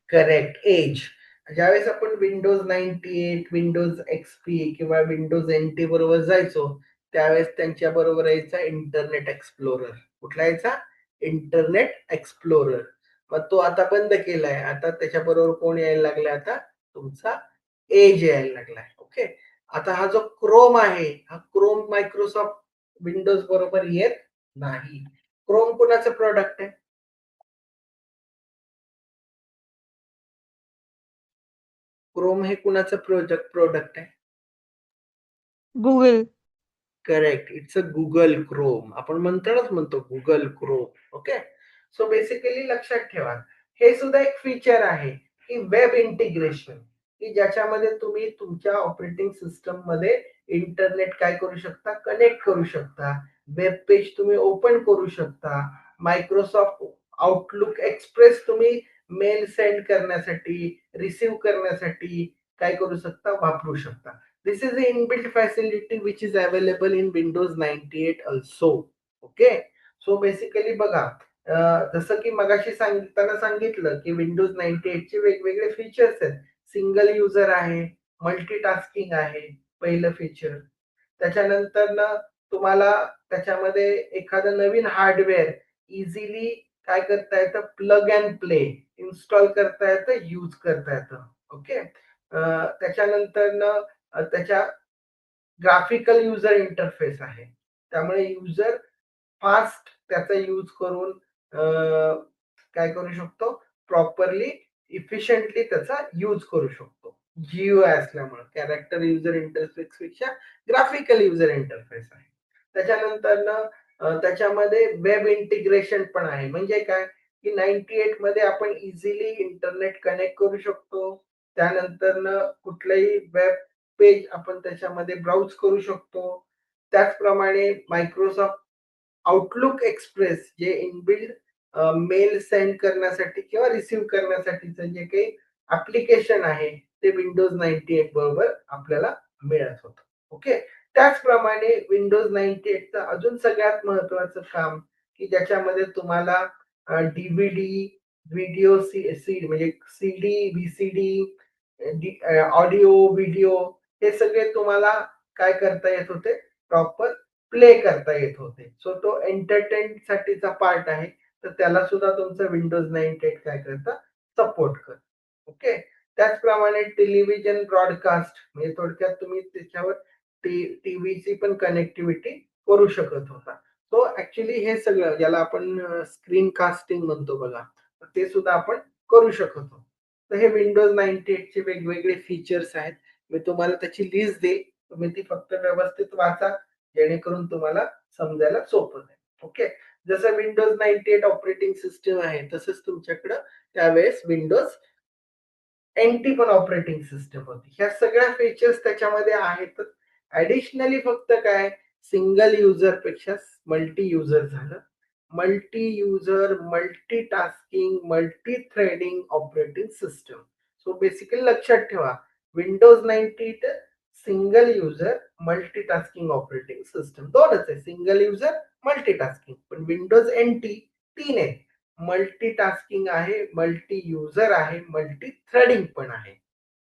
Correct, Edge. ज्यावेळेस आपण विंडोज 98, विंडोज XP किंवा विंडोज NT बरोबर जायचो, त्यावेळेस त्यांच्या बरोबर यायचा इंटरनेट एक्सप्लोरर. कुठला यायचा? Internet explorer. मग तो आता बंद केलाय, आता त्याच्याबरोबर कोण यायला लागलाय, आता तुमचा एज यायला लागलाय. ओके, आता हा जो क्रोम आहे, हा क्रोम मायक्रोसॉफ्ट विंडोज बरोबर येत नाही. क्रोम कोणाचं प्रोडक्ट आहे? क्रोम हे कुणाचं प्रोडक्ट आहे? Google. Correct, it's a Google Chrome. आपण म्हणतो Google Chrome. Okay, so basically लक्षात ठेवा, हे सुद्धा एक फीचर आहे की वेब इंटिग्रेशन, की ज्याच्यामध्ये तुम्ही तुमच्या ऑपरेटिंग सिस्टम मध्ये इंटरनेट काय करू शकता, कनेक्ट करू शकता, वेब पेज तुम्ही ओपन करू शकता, मायक्रोसॉफ्ट आउटलुक एक्सप्रेस तुम्ही मेल सेंड करण्यासाठी, रिसीव्ह करण्यासाठी काय करू शकता, वापरू शकता. This is a inbuilt facility which is available in Windows 98 also. Okay, so basically बघा, जसं की मगाशी सांगितलं की विंडोज 98 चे वेगवेगळे फीचर्स आहेत. सिंगल युजर आहे, मल्टीटास्किंग आहे, पहिलं फीचर. त्याच्यानंतर ना तुम्हाला त्याच्यामध्ये एखादं नवीन हार्डवेअर इझिली काय करता येतं, प्लग अँड प्ले इन्स्टॉल करता येतं, यूज करता येतं. ओके, त्याच्यानंतर ना त्याच्या ग्राफिकल युजर इंटरफेस आहे, त्यामुळे युजर फास्ट त्याचा यूज करून काय करू शकतो, प्रॉपरली इफिशियंटली त्याचा यूज करू शकतो. जीयूआय असल्यामुळे कॅरेक्टर युजर इंटरफेस पेक्षा ग्राफिकल युजर इंटरफेस आहे. त्याच्यानंतर त्याच्यामध्ये वेब इंटिग्रेशन पण आहे. म्हणजे काय की 98 मध्ये आपण इझिली इंटरनेट कनेक्ट करू शकतो. त्यानंतर कुठलंही वेब पेज आपण त्याच्यामध्ये ब्राउज करू शकतो. त्याचप्रमाणे मायक्रोसॉफ्ट आउटलुक एक्सप्रेस जे इनबिल्ड मेल सेंड करण्यासाठी किंवा रिसीव्ह करण्यासाठीचं जे काही ऍप्लिकेशन आहे ते विंडोज 98 बरोबर आपल्याला मिळत होतं. ओके, त्याचप्रमाणे विंडोज 98 चं अजून सगळ्यात महत्वाचं काम की ज्याच्यामध्ये तुम्हाला डीव्हीडी, व्हिडिओ सी म्हणजे सीडी, व्हीसीडी, ऑडिओ, व्हिडिओ हे सगळे तुम्हाला काय करता येत होते, प्रॉपर प्ले करता येत होते. सो तो एंटरटेन साठीचा पार्ट आहे, तर त्याला सुद्धा तुमचं विंडोज 98 काय करतं, सपोर्ट करतं. ओके, त्याचप्रमाणे टेलिव्हिजन ब्रॉडकास्ट म्हणजे थोडक्यात तुम्ही त्याच्यावर टीव्हीची पण कनेक्टिव्हिटी करू शकत होता. सो ऍक्च्युली हे सगळं ज्याला आपण स्क्रीन कास्टिंग म्हणतो बघा, ते सुद्धा आपण करू शकत होतो. तर हे विंडोज 98 चे वेगवेगळे फीचर्स आहेत. मी तुम्हाला त्याची लिस्ट देईल, तुम्ही ती फक्त व्यवस्थित वाचा, जेणेकरून तुम्हाला समजायला सोपं जाईल. ओके, जसं विंडोज 98 ऑपरेटिंग सिस्टम आहे, तसंच तुमच्याकडं त्यावेळेस विंडोज एनटी पण ऑपरेटिंग सिस्टम होती. ह्या सगळ्या फीचर्स त्याच्यामध्ये आहेत. ऍडिशनली फक्त काय, सिंगल युजर पेक्षा मल्टी युजर झालं. Multi user, multitasking, multi threading operating system. So basically लक्षात ठेवा, Windows 98 single user multitasking operating system दोनच आहे, सिंगल युजर, मल्टीटास्किंग. पण विंडोज एनटी 3 आहे, मल्टीटास्किंग आहे, मल्टी युजर आहे, मल्टी थ्रेडिंग पण आहे.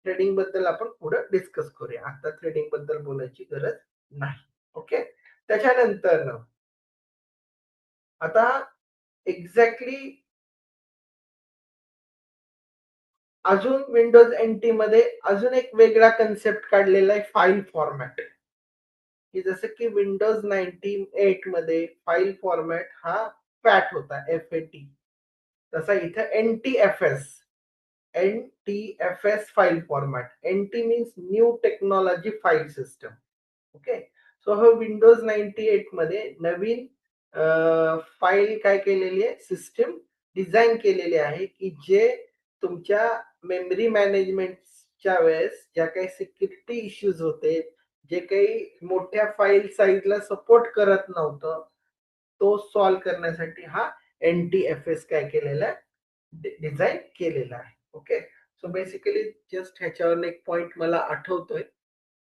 थ्रेडिंग बद्दल आपण पुढे डिस्कस करूया, आता थ्रेडिंग बद्दल बोलायची गरज नाही. ओके, त्याच्यानंतर आता एक्झॅक्टली अजून विंडोज एनटी मध्ये अजून एक वेगळा कन्सेप्ट काढलेला आहे, फाईल फॉर्मॅट. की जसं की विंडोज 98 मध्ये फाईल फॉर्मॅट हा फॅट होता, FAT. तसा इथं NTFS, NTFS file format. NT means new technology file system. Okay, so हा विंडोज 98 मध्ये नवीन फाईल काय केलेली आहे, सिस्टम डिझाईन केलेली आहे की जे तुमच्या मेमरी मॅनेजमेंटच्या वेळेस ज्या काही सिक्युरिटी इश्यूज होते, जे काही मोठ्या फाईल साईजला सपोर्ट करत नव्हतं, तो सॉल्व्ह करण्यासाठी हा NTFS काय केलेला आहे, डिझाईन केलेला आहे. ओके, सो बेसिकली जस्ट ह्याच्यावर एक पॉइंट मला आठवतोय,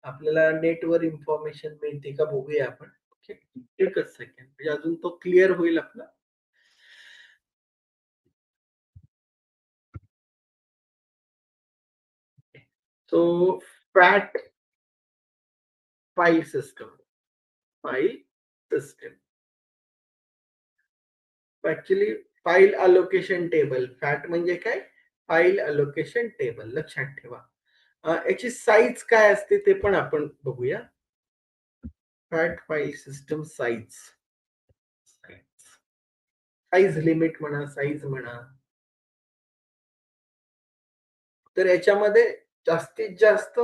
आपल्याला नेटवर इन्फॉर्मेशन मिळते का बघूया आपण. ओके, एकच सेकंड, म्हणजे अजून तो क्लिअर होईल आपला. So fat file system, actually file allocation table. Fat म्हणजे काय, फाईल अलोकेशन टेबल, लक्षात ठेवा. याची साईज काय असते ते पण आपण बघूया. Fat file system size, size limit म्हणा, साईज म्हणा. तर याच्यामध्ये जास्तीत जास्त,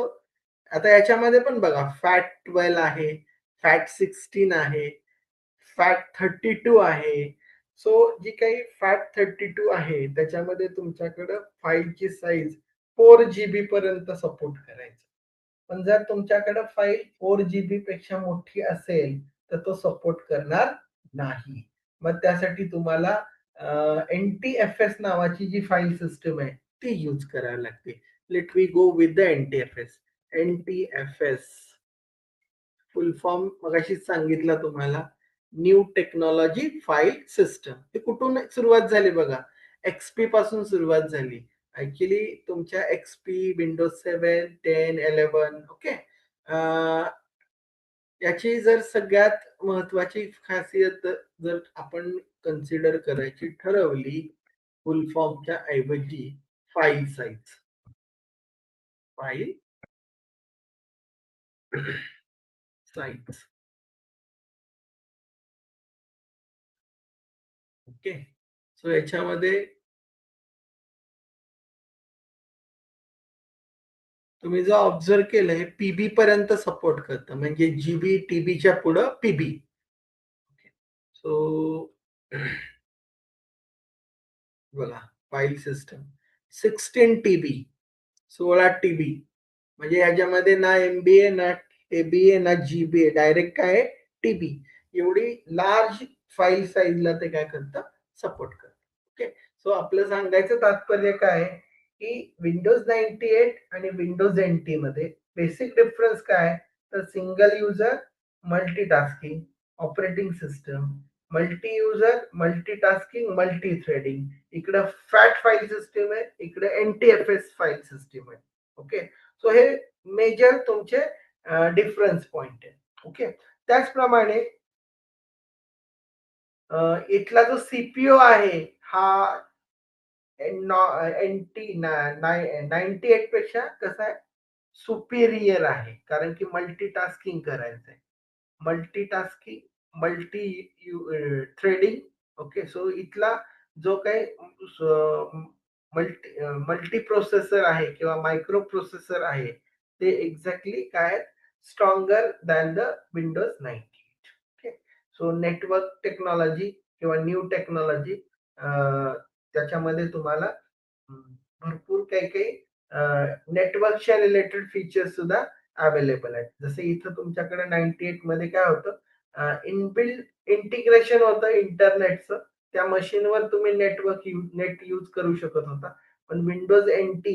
आता याच्यामध्ये पण बघा, फॅट 12 आहे, फॅट 16 आहे, फॅट 32 आहे, सो जी काही FAT32 आहे त्याच्यामध्ये तुमच्याकडं फाईलची साईज 4 GB पर्यंत सपोर्ट करायचं. पण जर तुमच्याकडे फाईल 4 GB पेक्षा मोठी असेल तर तो सपोर्ट करणार नाही. मग त्यासाठी तुम्हाला NTFS नावाची जी फाईल सिस्टम आहे ती यूज करावी लागते. Let we go with the NTFS. NTFS full form मगाशीच सांगितला तुम्हाला, न्यू टेक्नॉलॉजी फाईल सिस्टम. ते कुठून सुरुवात झाली बघा, XP पासून सुरुवात झाली. ऍक्च्युली तुमच्या XP, विंडोज 7, 10, 11 ओके. याची जर सगळ्यात महत्वाची खासियत जर आपण कन्सिडर करायची ठरवली फुल फॉर्मच्या ऐवजी, file size. File size. Okay. So याच्यामध्ये तुम्ही जर ऑब्झर्व केलंय पीबी पर्यंत सपोर्ट करतं, म्हणजे जीबी टीबीच्या पुढं पीबी. सो बघा फाईल सिस्टम 16 TB, 16 TB, म्हणजे याच्यामध्ये ना MB आहे, ना AB आहे, ना GB आहे, डायरेक्ट काय आहे TB. एवढी लार्ज फाईल साईजला ते काय करतं, सपोर्ट करतं. ओके. सो आपलं सांगायचं तात्पर्य काय आहे की विंडोज 98 आणि विंडोज NT मध्ये बेसिक डिफरन्स काय, तर single user, multitasking operating system, multi user, multitasking, multi threading. इकडे फॅट फाईल सिस्टीम आहे, इकडे NTFS फाईल सिस्टीम आहे. ओके. सो हे मेजर तुमचे डिफरन्स पॉइंट आहे. ओके. त्याचप्रमाणे इथला जो सीपीयू आहे हा NT98 पेक्षा कसा आहे, सुपिरियर आहे, कारण की मल्टीटास्किंग करायचं आहे. Multitasking, multi threading. Okay. So इथला जो काही मल्टी प्रोसेसर आहे किंवा मायक्रो प्रोसेसर आहे ते एक्झॅक्टली काय, stronger than the Windows 98. Okay. So network technology किंवा न्यू टेक्नॉलॉजी त्याच्यामध्ये तुम्हाला भरपूर काही काही नेटवर्कच्या रिलेटेड फीचर्स सुद्धा अवेलेबल आहेत. जसे इथं तुमच्याकडे 98 मध्ये काय होतं, इनबिल्ट इंटिग्रेशन होतं इंटरनेटचं. त्या मशीनवर तुम्ही नेट यूज करू शकत होता. पण विंडोज NT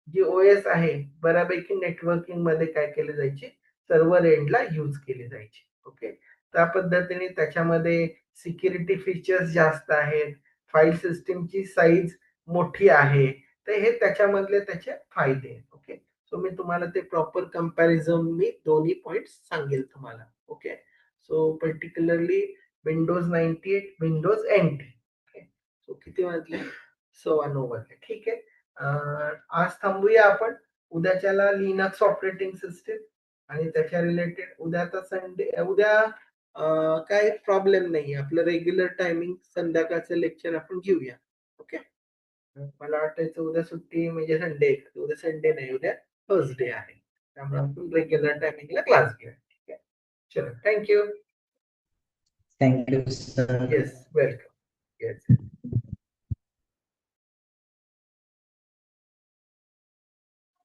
जी OS आहे बऱ्यापैकी नेटवर्किंग मध्ये काय केले जायचे, सर्व्हर एंडला यूज केली जायची. ओके. त्या पद्धतीने त्याच्यामध्ये सिक्युरिटी फीचर्स जास्त आहेत, फाईल सिस्टीमची साईज मोठी आहे, तर हे त्याच्यामधले त्याचे फायदे आहेत. ओके. सो मी तुम्हाला ते प्रॉपर कंपॅरिझन मी दोन्ही पॉइंट्स सांगेल तुम्हाला. Okay. So particularly Windows 98, Windows NT. Okay. So किती वाजले, 9:15 वाजले. ठीक आहे. आज थांबूया आपण. उद्याच्याला लिनक्स ऑपरेटिंग सिस्टीम आणि त्याच्या रिलेटेड उद्याचा संडे, उद्या काय प्रॉब्लेम नाही, आपलं रेग्युलर टायमिंग संध्याकाळचं लेक्चर आपण घेऊया. ओके. मला वाटायचं उद्या सुट्टी म्हणजे संडे, उद्या संडे नाही, उद्या थर्सडे आहे, त्यामुळे आपण रेग्युलर टायमिंगला क्लास घेऊया. ठीक आहे. चलो, thank you. Thank you, sir. Yes, welcome. Yes.